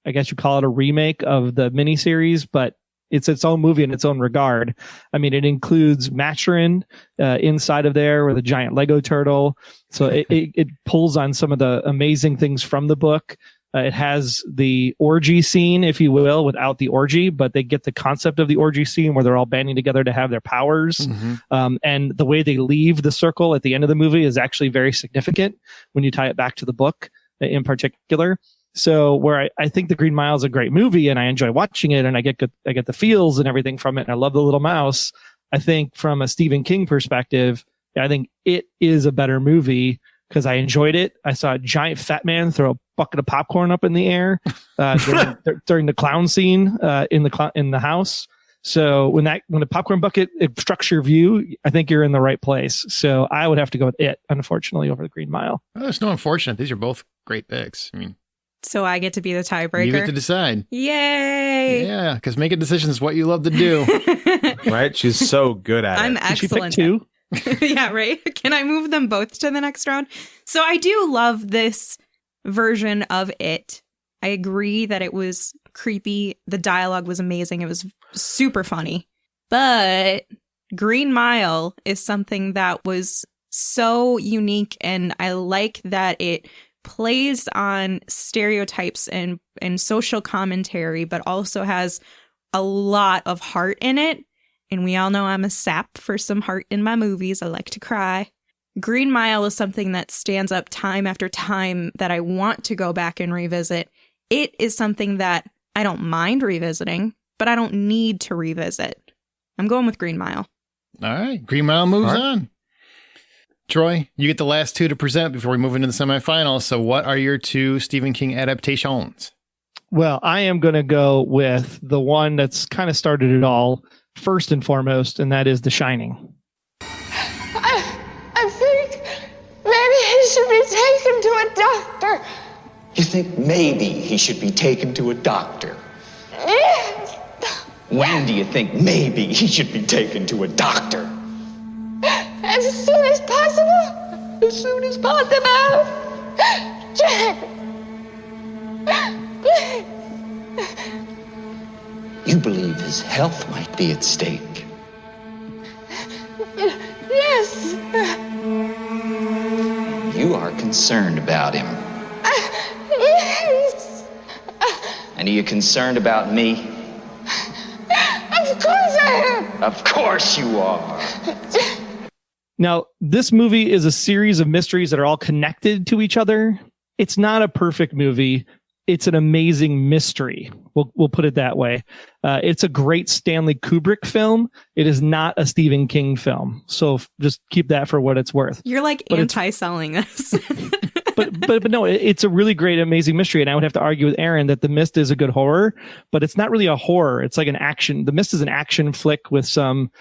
I guess you call it a remake of the miniseries, but it's its own movie in its own regard. I mean, it includes Maturin inside of there with a giant Lego turtle. So it pulls on some of the amazing things from the book. It has the orgy scene, if you will, without the orgy, but they get the concept of the orgy scene where they're all banding together to have their powers. Mm-hmm. And the way they leave the circle at the end of the movie is actually very significant when you tie it back to the book in particular. So where I think The Green Mile is a great movie and I enjoy watching it and I get the feels and everything from it and I love the little mouse. I think from a Stephen King perspective, I think it is a better movie because I enjoyed it. I saw a giant fat man throw a bucket of popcorn up in the air during the clown scene in the house. So when the popcorn bucket obstructs your view, I think you're in the right place. So I would have to go with It, unfortunately, over The Green Mile. Well, there's no unfortunate. These are both great picks. I mean, so I get to be the tiebreaker. You get to decide. Yay! Yeah, because making decisions is what you love to do. Right? She's so good at I'm it. excellent. Did she pick 2? Yeah, right? Can I move them both to the next round? So I do love this version of It. I agree that it was creepy. The dialogue was amazing. It was super funny. But Green Mile is something that was so unique, and I like that it plays on stereotypes and social commentary, but also has a lot of heart in it. And we all know I'm a sap for some heart in my movies. I like to cry. Green Mile is something that stands up time after time that I want to go back and revisit. It is something that I don't mind revisiting, but I don't need to revisit. I'm going with Green Mile. All right. Green Mile moves on. Troy, you get the last two to present before we move into the semifinals. So what are your two Stephen King adaptations? Well, I am going to go with the one that's kind of started it all, first and foremost, and that is The Shining. I think maybe he should be taken to a doctor. You think maybe he should be taken to a doctor? Yes. When do you think maybe he should be taken to a doctor? As soon as possible. As soon as possible. Jack. You believe his health might be at stake? Yes. You are concerned about him. Yes. And are you concerned about me? Of course I am. Of course you are. Now, this movie is a series of mysteries that are all connected to each other. It's not a perfect movie. It's an amazing mystery. We'll put it that way. It's a great Stanley Kubrick film. It is not a Stephen King film. So just keep that for what it's worth. You're like anti-selling this. but no, it's a really great, amazing mystery. And I would have to argue with Aaron that The Mist is a good horror, but it's not really a horror. It's like an action. The Mist is an action flick with some,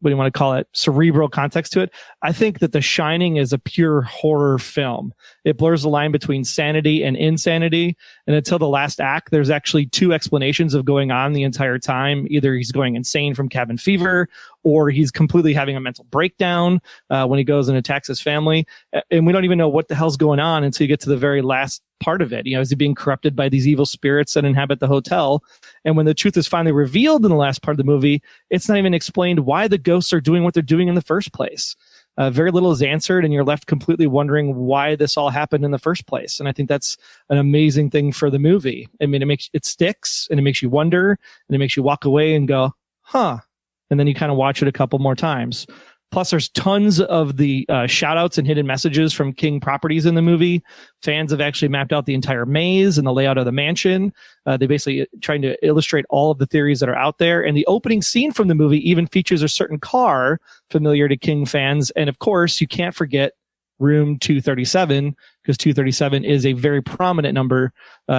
what do you want to call it? Cerebral context to it. I think that The Shining is a pure horror film. It blurs the line between sanity and insanity. And until the last act, there's actually two explanations of going on the entire time. Either he's going insane from cabin fever, or he's completely having a mental breakdown when he goes and attacks his family. And we don't even know what the hell's going on until you get to the very last part of it. You know, is he being corrupted by these evil spirits that inhabit the hotel? And when the truth is finally revealed in the last part of the movie, it's not even explained why the ghosts are doing what they're doing in the first place. Very little is answered, and you're left completely wondering why this all happened in the first place. And I think that's an amazing thing for the movie. I mean, it sticks, and it makes you wonder, and it makes you walk away and go, huh. And then you kind of watch it a couple more times. Plus, there's tons of the shout outs and hidden messages from King properties in the movie. Fans have actually mapped out the entire maze and the layout of the mansion. They basically trying to illustrate all of the theories that are out there. And the opening scene from the movie even features a certain car familiar to King fans. And of course, you can't forget room 237, because 237 is a very prominent number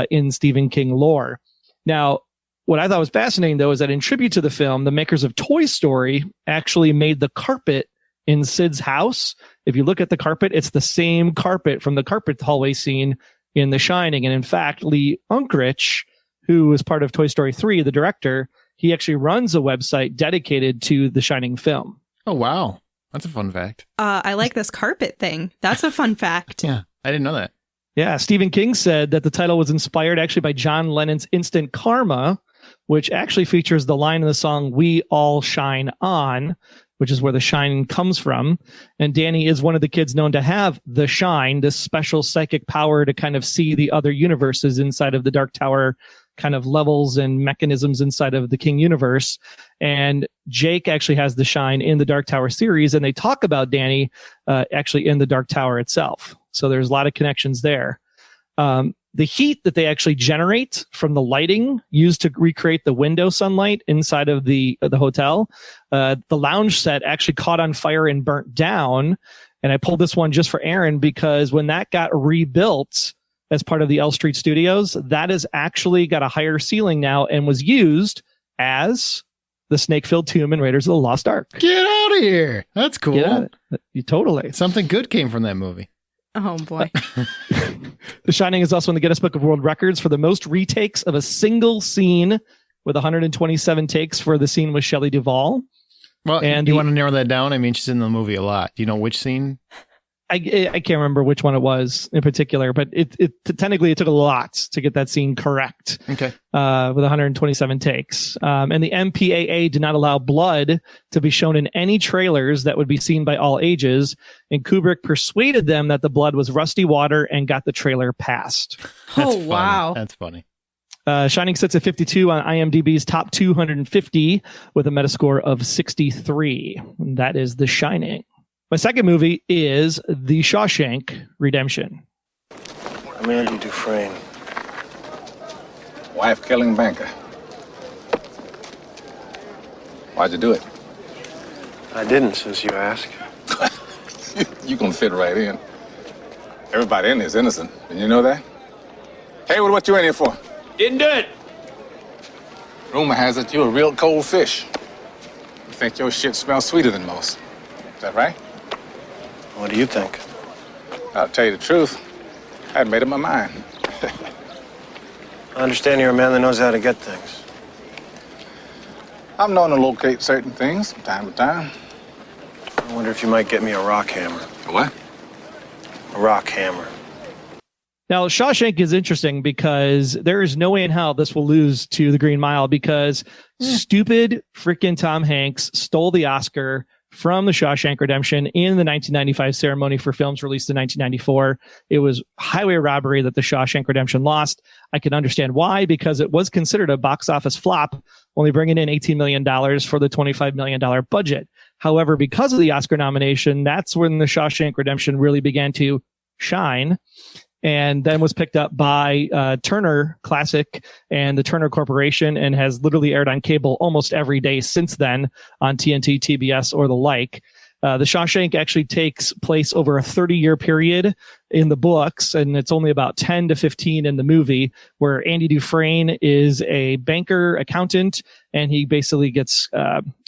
in Stephen King lore. Now, what I thought was fascinating, though, is that in tribute to the film, the makers of Toy Story actually made the carpet in Sid's house. If you look at the carpet, it's the same carpet from the carpet hallway scene in The Shining. And in fact, Lee Unkrich, who was part of Toy Story 3, the director, he actually runs a website dedicated to the Shining film. Oh, wow. That's a fun fact. I like this carpet thing. That's a fun fact. Yeah, I didn't know that. Yeah, Stephen King said that the title was inspired actually by John Lennon's Instant Karma, which actually features the line in the song, "We All Shine On," which is where the shine comes from. And Danny is one of the kids known to have the shine, this special psychic power to kind of see the other universes inside of the Dark Tower kind of levels and mechanisms inside of the King universe. And Jake actually has the shine in the Dark Tower series, and they talk about Danny actually in the Dark Tower itself. So there's a lot of connections there. The heat that they actually generate from the lighting used to recreate the window sunlight inside of the hotel, the lounge set actually caught on fire and burnt down. And I pulled this one just for Aaron because when that got rebuilt as part of the L Street Studios, that has actually got a higher ceiling now and was used as the snake-filled tomb in Raiders of the Lost Ark. Get out of here. That's cool. Yeah, totally. Something good came from that movie. Oh, boy. The Shining is also in the Guinness Book of World Records for the most retakes of a single scene, with 127 takes for the scene with Shelley Duvall. Well, and you want to narrow that down? I mean, she's in the movie a lot. Do you know which scene? I can't remember which one it was in particular, but it technically it took a lot to get that scene correct. Okay. With 127 takes. And the MPAA did not allow blood to be shown in any trailers that would be seen by all ages. And Kubrick persuaded them that the blood was rusty water and got the trailer passed. Oh, wow. That's funny. Shining sits at 52 on IMDb's top 250 with a Metascore of 63. And that is The Shining. My second movie is The Shawshank Redemption. I'm Andy Dufresne. Wife-killing banker. Why'd you do it? I didn't, since you ask. You gonna fit right in. Everybody in here is innocent. Did you know that? Hayward, what you in here for? Didn't do it. Rumor has it you're a real cold fish. You think your shit smells sweeter than most. Is that right? What do you think? I'll tell you the truth. I hadn't made up my mind. I understand you're a man that knows how to get things. I'm known to locate certain things from time to time. I wonder if you might get me a rock hammer. A what? A rock hammer. Now, Shawshank is interesting because there is no way in hell this will lose to The Green Mile because stupid freaking Tom Hanks stole the Oscar from the Shawshank Redemption in the 1995 ceremony for films released in 1994. It was highway robbery that the Shawshank Redemption lost. I can understand why, because it was considered a box office flop, only bringing in $18 million for the $25 million budget. However, because of the Oscar nomination, that's when the Shawshank Redemption really began to shine, and then was picked up by Turner Classic and the Turner Corporation, and has literally aired on cable almost every day since then on TNT, TBS, or the like. The Shawshank actually takes place over a 30-year period in the books, and it's only about 10 to 15 in the movie, where Andy Dufresne is a banker accountant, and he basically gets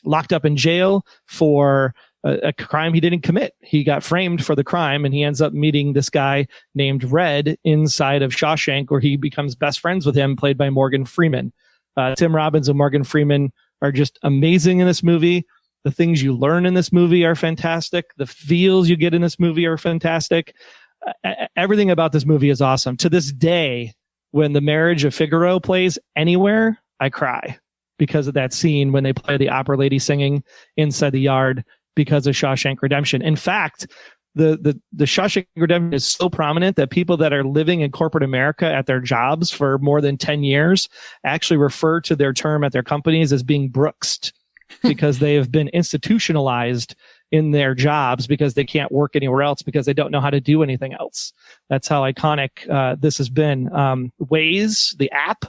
locked up in jail for a crime he didn't commit. He got framed for the crime, and he ends up meeting this guy named Red inside of Shawshank, where he becomes best friends with him, played by Morgan Freeman. Tim Robbins and Morgan Freeman are just amazing in this movie. The things you learn in this movie are fantastic. The feels you get in this movie are fantastic. Everything about this movie is awesome. To this day, when The Marriage of Figaro plays anywhere, I cry because of that scene when they play the opera lady singing inside the yard because of Shawshank Redemption. In fact, the Shawshank Redemption is so prominent that people that are living in corporate America at their jobs for more than 10 years actually refer to their term at their companies as being brooksed, because they have been institutionalized in their jobs because they can't work anywhere else because they don't know how to do anything else. That's how iconic this has been. Waze, the app,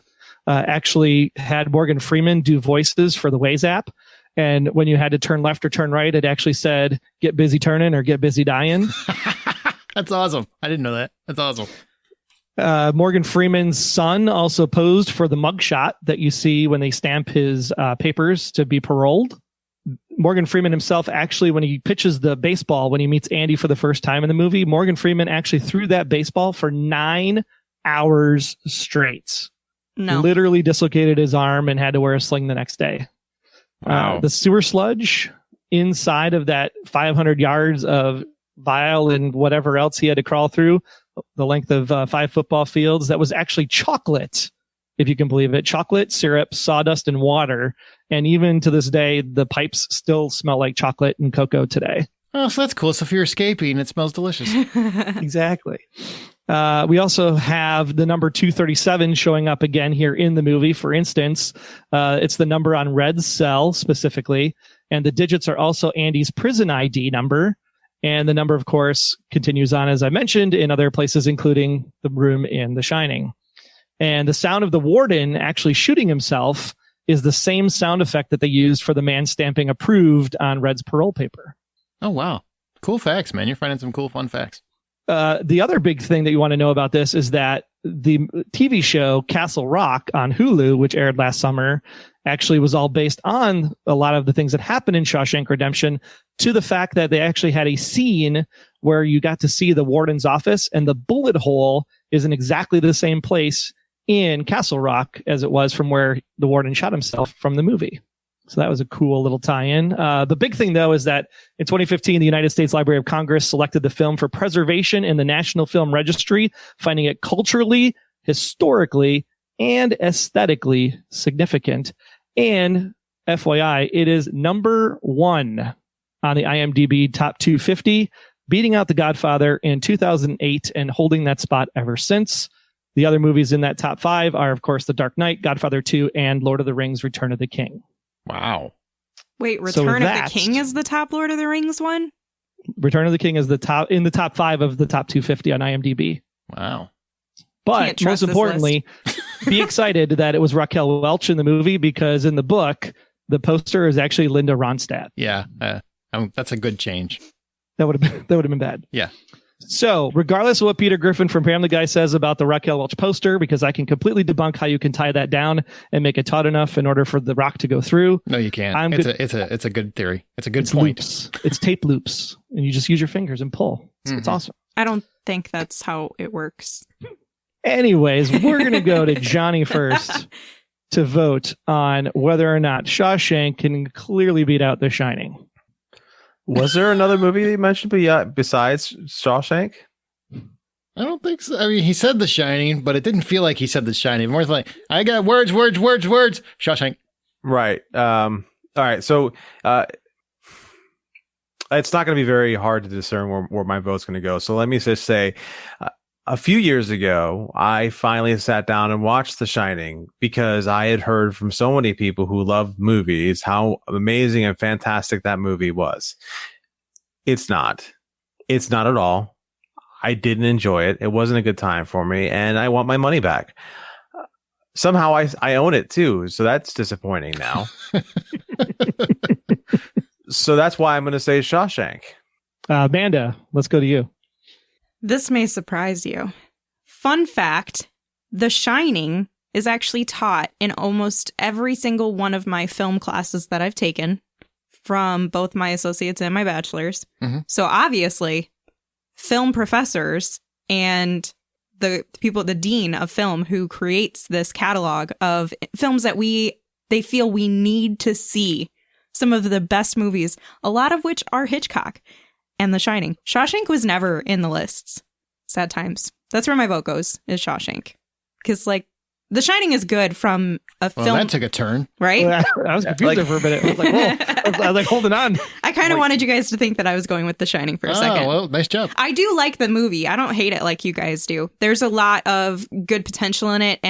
actually had Morgan Freeman do voices for the Waze app. And when you had to turn left or turn right, it actually said, "Get busy turning" or "Get busy dying." That's awesome. I didn't know that. That's awesome. Morgan Freeman's son also posed for the mugshot that you see when they stamp his papers to be paroled. Morgan Freeman himself, actually, when he pitches the baseball, when he meets Andy for the first time in the movie, Morgan Freeman actually threw that baseball for 9 hours straight. No. Literally dislocated his arm and had to wear a sling the next day. Wow. The sewer sludge inside of that 500 yards of vial and whatever else he had to crawl through, the length of 5 football fields, that was actually chocolate, if you can believe it. Chocolate, syrup, sawdust, and water. And even to this day, the pipes still smell like chocolate and cocoa today. Oh, so that's cool. So if you're escaping, it smells delicious. Exactly. We also have the number 237 showing up again here in the movie. For instance, it's the number on Red's cell specifically. And the digits are also Andy's prison ID number. And the number, of course, continues on, as I mentioned, in other places, including the room in The Shining. And the sound of the warden actually shooting himself is the same sound effect that they used for the man stamping approved on Red's parole paper. Oh, wow. Cool facts, man. You're finding some cool, fun facts. The other big thing that you want to know about this is that the TV show Castle Rock on Hulu, which aired last summer, actually was all based on a lot of the things that happened in Shawshank Redemption, to the fact that they actually had a scene where you got to see the warden's office, and the bullet hole is in exactly the same place in Castle Rock as it was from where the warden shot himself from the movie. So that was a cool little tie-in. The big thing, though, is that in 2015, the United States Library of Congress selected the film for preservation in the National Film Registry, finding it culturally, historically, and aesthetically significant. And FYI, it is number 1 on the IMDb Top 250, beating out The Godfather in 2008 and holding that spot ever since. The other movies in that top 5 are, of course, The Dark Knight, Godfather 2, and Lord of the Rings, Return of the King. Wow. Wait, Return of the King is the top Lord of the Rings one? Return of the King is the top in the top 5 of the top 250 on IMDb. Wow. But most importantly, be excited that it was Raquel Welch in the movie, because in the book, the poster is actually Linda Ronstadt. Yeah. That's a good change. That would have been bad. Yeah. So, regardless of what Peter Griffin from Family Guy says about the Raquel Welch poster, because I can completely debunk how you can tie that down and make it taut enough in order for the rock to go through. No, you can't. It's a good theory. It's a good it's point. Loops. It's tape loops, and you just use your fingers and pull. It's awesome. I don't think that's how it works. Anyways, we're going to go to Johnny first to vote on whether or not Shawshank can clearly beat out The Shining. Was there another movie that you mentioned besides Shawshank? I don't think so. I mean, he said The Shining, but it didn't feel like he said The Shining. More like, I got words. Shawshank. Right. All right. So it's not going to be very hard to discern where my vote's going to go. So let me just say, a few years ago, I finally sat down and watched The Shining because I had heard from so many people who love movies how amazing and fantastic that movie was. It's not at all. I didn't enjoy it. It wasn't a good time for me, and I want my money back. Somehow I own it too, so that's disappointing now. So that's why I'm going to say Shawshank. Amanda, let's go to you. This may surprise you. Fun fact, The Shining is actually taught in almost every single one of my film classes that I've taken from both my associates and my bachelor's. Mm-hmm. So obviously, film professors and the people, the dean of film who creates this catalog of films that they feel we need to see, some of the best movies, a lot of which are Hitchcock. And The Shining. Shawshank was never in the lists. Sad times. That's where my vote goes, is Shawshank. Because, like, The Shining is good from a film. That took a turn. Right? I was confused there for a minute. I was like, whoa. I was like, holding on. I kind of wanted you guys to think that I was going with The Shining for a second. Oh, well, nice job. I do like the movie. I don't hate it like you guys do. There's a lot of good potential in it.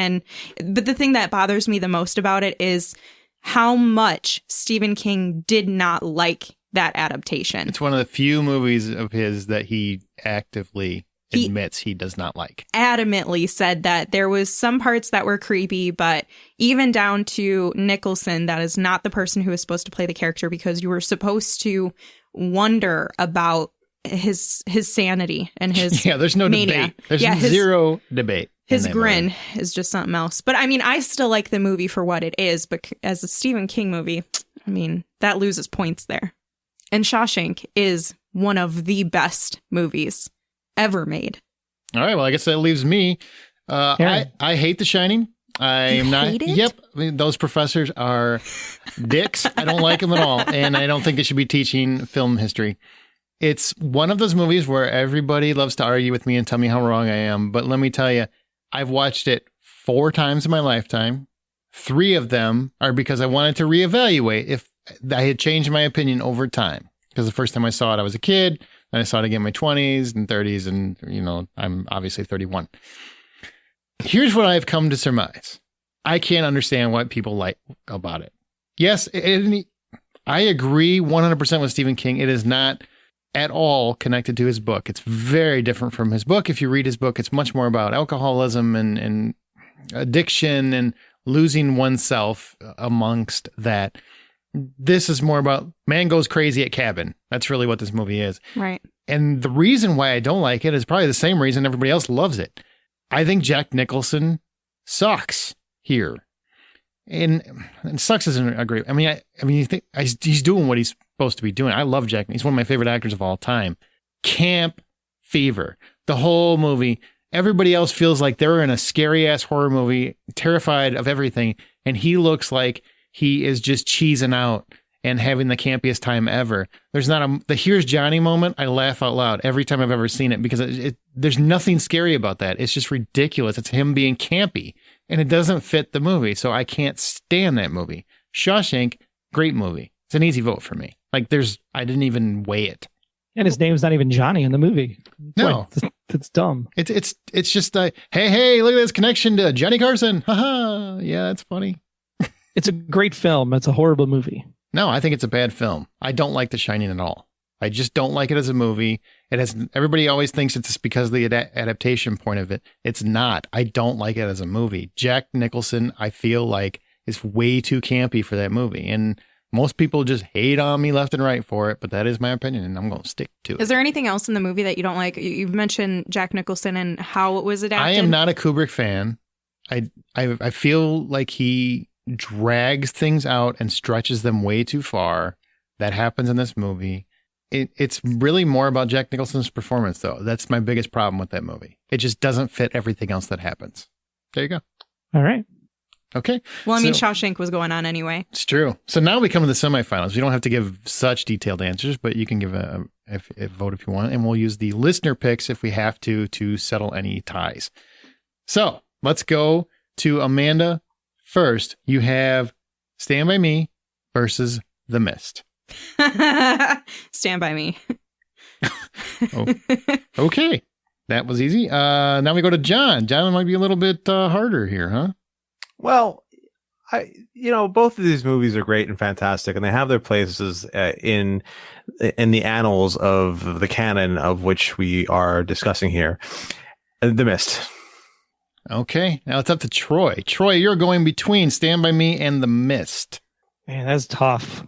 But the thing that bothers me the most about it is how much Stephen King did not like that adaptation. It's one of the few movies of his that he actively admits he does not like. Adamantly said that there was some parts that were creepy, but even down to Nicholson, that is not the person who is supposed to play the character, because you were supposed to wonder about his sanity and his there's no mania. Debate. There's zero debate. His grin is just something else. But I mean, I still like the movie for what it is, but as a Stephen King movie, I mean, that loses points there. And Shawshank is one of the best movies ever made. All right. Well, I guess that leaves me. I hate The Shining. I am not. Hate it? Yep. I mean, those professors are dicks. I don't like them at all. And I don't think they should be teaching film history. It's one of those movies where everybody loves to argue with me and tell me how wrong I am. But let me tell you, I've watched it 4 times in my lifetime. 3 of them are because I wanted to reevaluate if I had changed my opinion over time. Because the first time I saw it, I was a kid. Then I saw it again in my 20s and 30s. And, I'm obviously 31. Here's what I've come to surmise. I can't understand what people like about it. Yes, I agree 100% with Stephen King. It is not at all connected to his book. It's very different from his book. If you read his book, it's much more about alcoholism and addiction and losing oneself amongst that. This is more about man goes crazy at cabin. That's really what this movie is. Right. And the reason why I don't like it is probably the same reason everybody else loves it. I think Jack Nicholson sucks here. And sucks isn't a great. I mean, you think he's doing what he's supposed to be doing. I love Jack. He's one of my favorite actors of all time. Camp fever. The whole movie. Everybody else feels like they're in a scary ass horror movie, terrified of everything, and he looks like he is just cheesing out and having the campiest time ever. There's not the Here's Johnny moment. I laugh out loud every time I've ever seen it because there's nothing scary about that. It's just ridiculous. It's him being campy and it doesn't fit the movie. So I can't stand that movie. Shawshank, great movie. It's an easy vote for me. I didn't even weigh it. And his name's not even Johnny in the movie. No, it's dumb. It's just hey, look at this connection to Johnny Carson. Haha. Yeah, it's funny. It's a great film. It's a horrible movie. No, I think it's a bad film. I don't like The Shining at all. I just don't like it as a movie. Everybody always thinks it's just because of the adaptation point of it. It's not. I don't like it as a movie. Jack Nicholson, I feel like, is way too campy for that movie. And Most people just hate on me left and right for it, but that is my opinion, and I'm going to stick to it. Is there anything else in the movie that you don't like? You've mentioned Jack Nicholson and how it was adapted. I am not a Kubrick fan. I feel like he drags things out and stretches them way too far. That happens in this movie. It's really more about Jack Nicholson's performance, though. That's my biggest problem with that movie. It just doesn't fit everything else that happens. There you go. All right. Okay. Well, I mean, Shawshank was going on anyway. It's true. So now we come to the semifinals. You don't have to give such detailed answers, but you can give a vote if you want, and we'll use the listener picks if we have to settle any ties. So let's go to Amanda first. You have Stand By Me versus The Mist. Stand By Me. Oh, okay. That was easy. Now we go to John. John might be a little bit harder here, huh? Well, both of these movies are great and fantastic, and they have their places in the annals of the canon of which we are discussing here. The Mist. Okay, now it's up to Troy. Troy, you're going between Stand By Me and The Mist. Man, that's tough.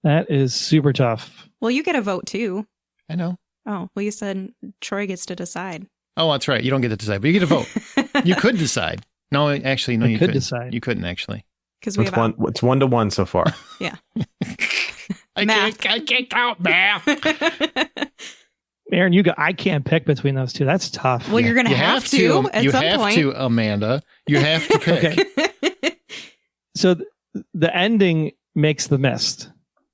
That is super tough. Well, you get a vote too. I know. Oh, well, you said Troy gets to decide. Oh, that's right. You don't get to decide, but you get to vote. You could decide. No, actually, no, you couldn't decide. You couldn't actually. Because we it's 1-1 so far. Yeah. I can't count math. Aaron, I can't pick between those two. That's tough. Well, you're going to have to at some point. You have to, Amanda. You have to pick. Okay. So the ending makes The Mist,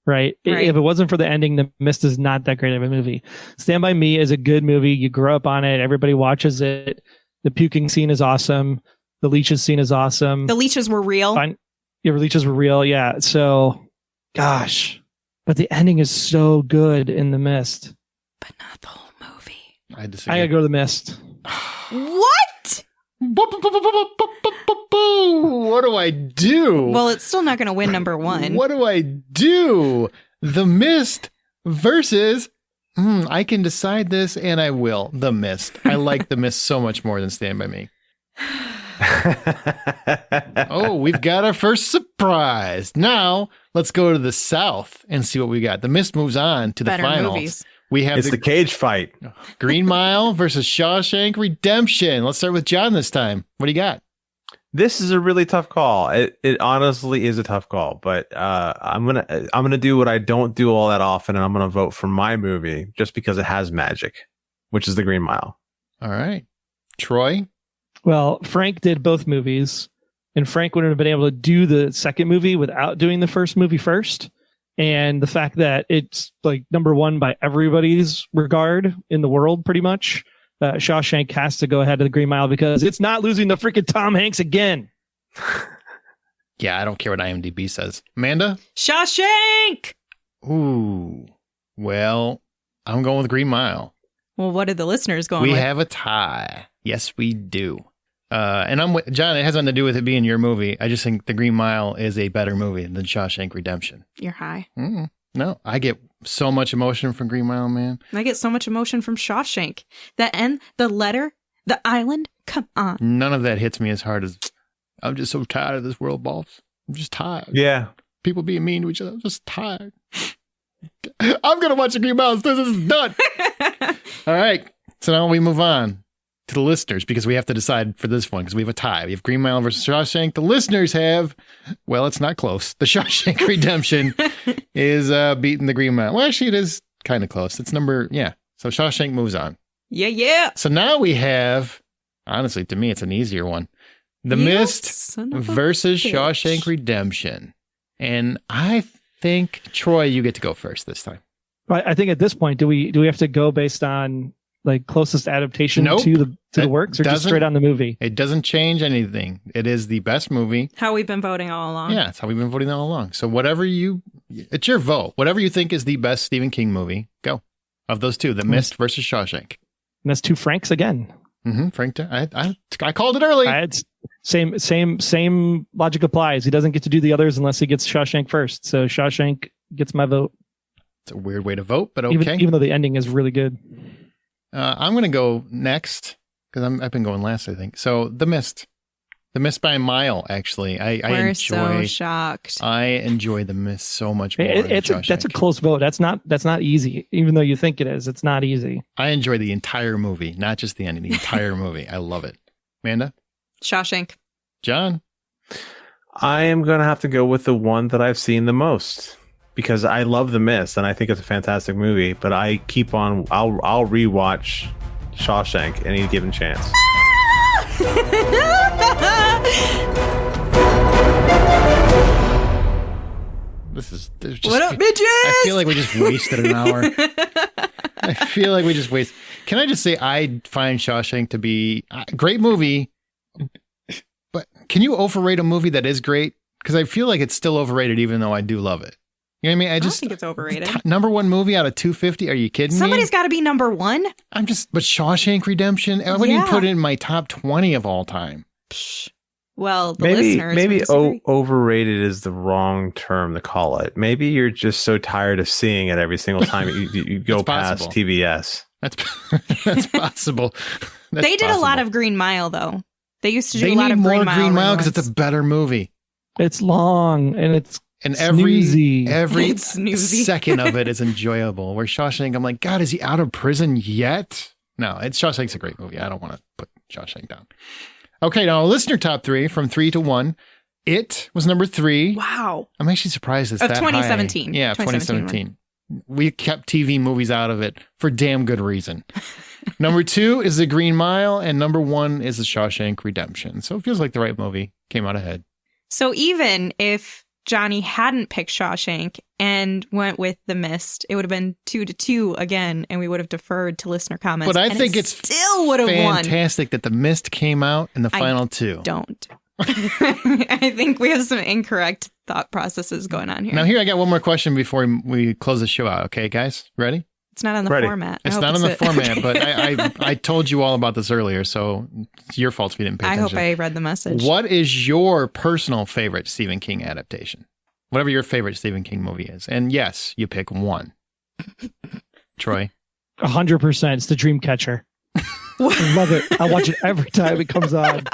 right? If it wasn't for the ending, The Mist is not that great of a movie. Stand By Me is a good movie. You grow up on it. Everybody watches it. The puking scene is awesome. The leeches scene is awesome. The leeches were real. Yeah, leeches were real. Yeah. So, gosh, but the ending is so good in The Mist. But not the whole movie. I disagree. I gotta go to The Mist. What? What do I do? Well, it's still not going to win number one. What do I do? The Mist versus... I can decide this, and I will. The Mist. I like The Mist so much more than Stand By Me. Oh, we've got our first surprise. Now, let's go to the South and see what we got. The Mist moves on to the Better finals. Movies. We have the cage fight. Green Mile versus Shawshank Redemption. Let's start with John this time. What do you got? This is a really tough call. It honestly is a tough call, but I'm gonna do what I don't do all that often, and I'm gonna vote for my movie just because it has magic, which is The Green Mile. All right, Troy. Well, Frank did both movies, and Frank wouldn't have been able to do the second movie without doing the first movie first. And the fact that it's like number one by everybody's regard in the world, pretty much. Shawshank has to go ahead of The Green Mile because it's not losing to freaking Tom Hanks again. Yeah, I don't care what IMDb says. Amanda? Shawshank! Ooh. Well, I'm going with Green Mile. Well, what are the listeners going with? with? We have a tie. Yes, we do. And I'm with John. It has nothing to do with it being your movie. I just think The Green Mile is a better movie than Shawshank Redemption. You're high. No, I get so much emotion from Green Mile, man. I get so much emotion from Shawshank. The end, the letter, the island. Come on. None of that hits me as hard as I'm just so tired of this world, boss. I'm just tired. Yeah. People being mean to each other. I'm just tired. I'm going to watch The Green Mile. This is done. All right. So now we move on to the listeners because we have to decide for this one because we have a tie. We have Green Mile versus Shawshank. The listeners have, well, it's not close. The Shawshank Redemption is beating The Green Mile. Well, actually, it is kind of close. It's So Shawshank moves on. Yeah. So now we have, honestly, to me, it's an easier one. The Mist versus Shawshank Redemption. And I think, Troy, you get to go first this time. I think at this point, do we have to go based on like closest adaptation to the works, or just straight on the movie? It doesn't change anything. It is the best movie. How we've been voting all along. Yeah, it's how we've been voting all along. So it's your vote. Whatever you think is the best Stephen King movie, go. Of those two, The Mist versus Shawshank. And that's two Franks again. Mm-hmm. Frank, I called it early. Same logic applies. He doesn't get to do the others unless he gets Shawshank first. So Shawshank gets my vote. It's a weird way to vote, but okay. Even though the ending is really good. I'm going to go next because I've been going last, I think. So The Mist. The Mist by a mile, actually. We're so shocked. I enjoy The Mist so much more. That's a close vote. That's not easy. Even though you think it is, it's not easy. I enjoy the entire movie, not just the ending. The entire movie. I love it. Amanda? Shawshank. John? I am going to have to go with the one that I've seen the most because I love The Mist and I think it's a fantastic movie, but I'll rewatch Shawshank any given chance. What up, bitches? I feel like we just wasted an hour. Can I just say I find Shawshank to be a great movie, but can you overrate a movie that is great? Because I feel like it's still overrated even though I do love it. You know what I mean? I don't think it's overrated. Number one movie out of 250? Are you kidding me? Somebody's got to be number one. But Shawshank Redemption, I wouldn't even put it in my top 20 of all time. Well, the listeners maybe would disagree. overrated is the wrong term to call it. Maybe you're just so tired of seeing it every single time you go past TBS. That's possible. They did a lot of Green Mile, though. They used to do a lot of Green Green Mile because it's a better movie. It's long and it's every It's snoozy. second of it is enjoyable. Where Shawshank, I'm like, God, is he out of prison yet? No, Shawshank's a great movie. I don't want to put Shawshank down. Okay, now listener top 3 from 3 to 1. It was number 3. Wow. I'm actually surprised it's of that 2017. high. Yeah, 2017. We kept TV movies out of it for damn good reason. Number 2 is The Green Mile, and number 1 is The Shawshank Redemption. So it feels like the right movie came out ahead. So even if Johnny hadn't picked Shawshank and went with The Mist, it would have been 2-2 again, and we would have deferred to listener comments. But I think it's still would have won. Fantastic that The Mist came out in the final 2. Don't. I think we have some incorrect thought processes going on here. Now here I got one more question before we close the show out. Okay, guys, ready? It's not on the format. It's not on the format, but I told you all about this earlier, so it's your fault if you didn't pay attention. I hope I read the message. What is your personal favorite Stephen King adaptation? Whatever your favorite Stephen King movie is. And yes, you pick one. Troy? 100%. It's The Dreamcatcher. I love it. I watch it every time it comes on.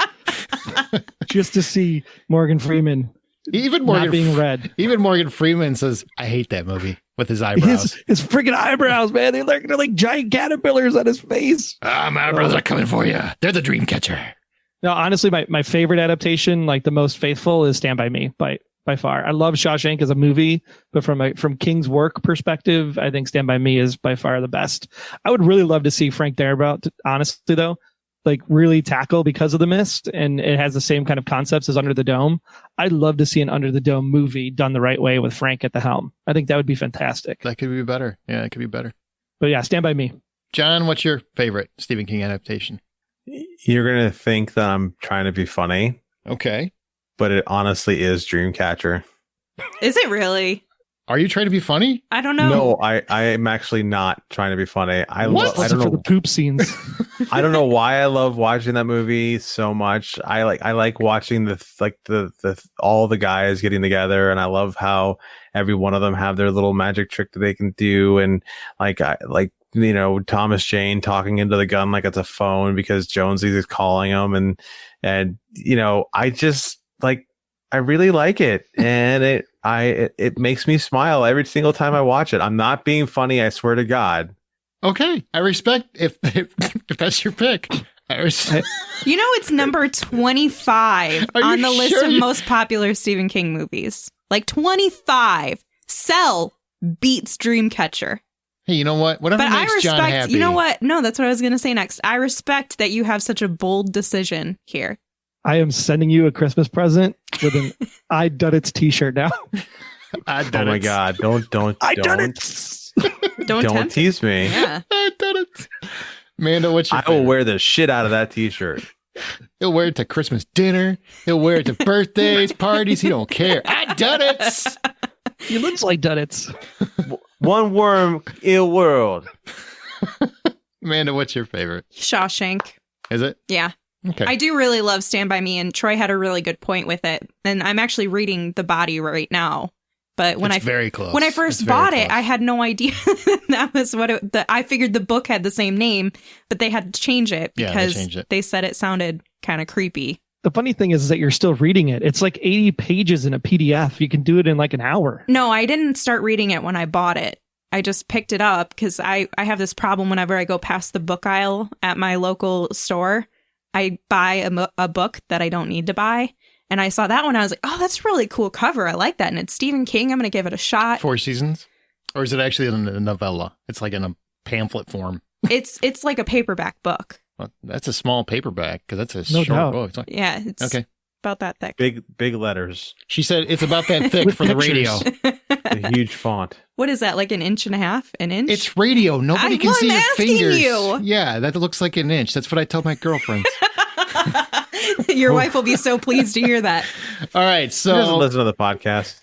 Just to see Morgan Freeman not being read. Even Morgan Freeman says, I hate that movie with his eyebrows. His freaking eyebrows, man. They're like giant caterpillars on his face. My eyebrows are coming for you. They're the Dreamcatcher. No, honestly, my favorite adaptation, like the most faithful, is Stand By Me by far. I love Shawshank as a movie, but from King's work perspective, I think Stand By Me is by far the best. I would really love to see Frank Darabont, honestly though, like really tackle Because of the Mist, and it has the same kind of concepts as Under the Dome. I'd love to see an Under the Dome movie done the right way with Frank at the helm. I think that would be fantastic. That could be better. Yeah, it could be better. But yeah, Stand By Me. John, what's your favorite Stephen King adaptation? You're going to think that I'm trying to be funny. Okay. But it honestly is Dreamcatcher. Is it really? Are you trying to be funny? I don't know. No, I am actually not trying to be funny. I don't know for the poop scenes. I don't know why I love watching that movie so much. I like watching the all the guys getting together, and I love how every one of them have their little magic trick that they can do, and Thomas Jane talking into the gun like it's a phone because Jonesy is calling him, and I just I really like it, and it makes me smile every single time I watch it. I'm not being funny, I swear to God. Okay, I respect if that's your pick. It's number 25 on the list of most popular Stephen King movies. 25. Cell beats Dreamcatcher. Hey, you know what? Whatever makes John happy. You know what? No, that's what I was going to say next. I respect that you have such a bold decision here. I am sending you a Christmas present with an I Done It's t-shirt now. I done oh my it. God. Don't I done it. Don't tease me. Yeah. I done it. Amanda, what's your I will wear the shit out of that t-shirt. He'll wear it to Christmas dinner. He'll wear it to birthdays, parties. He don't care. I done it. He looks like Dunnits. One worm, ill world. Amanda, what's your favorite? Shawshank. Is it? Yeah. Okay. I do really love Stand By Me, and Troy had a really good point with it. And I'm actually reading The Body right now. But when very close. When I first bought it, I had no idea that was what I figured the book had the same name, but they had to change it because they changed it. They said it sounded kind of creepy. The funny thing is that you're still reading it. It's like 80 pages in a PDF. You can do it in like an hour. No, I didn't start reading it when I bought it. I just picked it up because I have this problem whenever I go past the book aisle at my local store. I buy a book that I don't need to buy. And I saw that one. I was like, oh, that's a really cool cover. I like that. And it's Stephen King. I'm going to give it a shot. 4 Seasons? Or is it actually a novella? It's like in a pamphlet form. It's like a paperback book. Well, that's a small paperback because that's a No short doubt. book. Yeah, it's okay. about that thick. Big letters. She said it's about that thick for the radio. A huge font. What is that, like an inch and a half? An inch? It's radio. Nobody can see your fingers. You. Yeah, that looks like an inch. That's what I tell my girlfriends. Your wife will be so pleased to hear that. All right, She doesn't so listen to the podcast.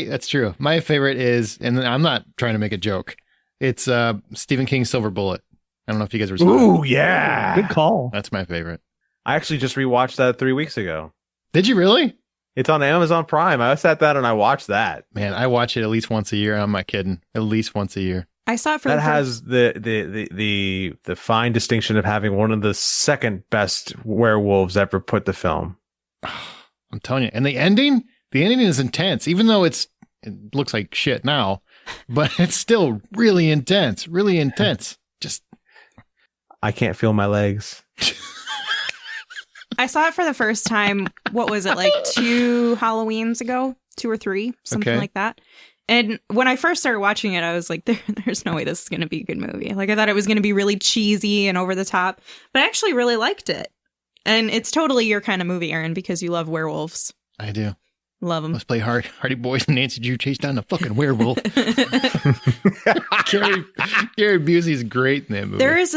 that's true. My favorite is, and I'm not trying to make a joke. It's Stephen King's Silver Bullet. I don't know if you guys were. Ooh, yeah. Good call. That's my favorite. I actually just rewatched that 3 weeks ago. Did you really? It's on Amazon Prime. I sat down and I watched that. Man, I watch it at least once a year. I'm not kidding. At least once a year. I saw it for that the has the fine distinction of having one of the second best werewolves ever put to film. I'm telling you. And the ending is intense, even though it looks like shit now, but it's still really intense. Really intense. Just I can't feel my legs. I saw it for the first time. What was it, like 2 Halloweens ago? 2 or 3, something like that. And when I first started watching it, I was like, there's no way this is going to be a good movie. Like, I thought it was going to be really cheesy and over the top, but I actually really liked it. And it's totally your kind of movie, Aaron, because you love werewolves. I do. Love them. Let's play Hardy Boys and Nancy Drew chase down the fucking werewolf. Gary Busey's great in that movie. There is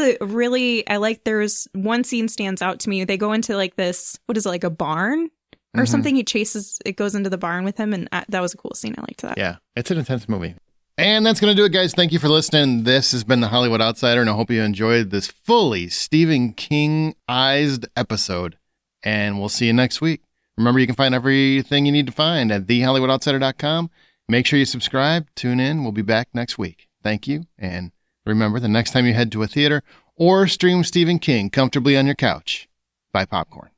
there's one scene stands out to me. They go into like this, what is it, like a barn or something? It goes into the barn with him. And that was a cool scene. I liked that. Yeah, it's an intense movie. And that's going to do it, guys. Thank you for listening. This has been the Hollywood Outsider, and I hope you enjoyed this fully Stephen King-ized episode. And we'll see you next week. Remember, you can find everything you need to find at thehollywoodoutsider.com. Make sure you subscribe, tune in. We'll be back next week. Thank you. And remember, the next time you head to a theater or stream Stephen King comfortably on your couch, buy popcorn.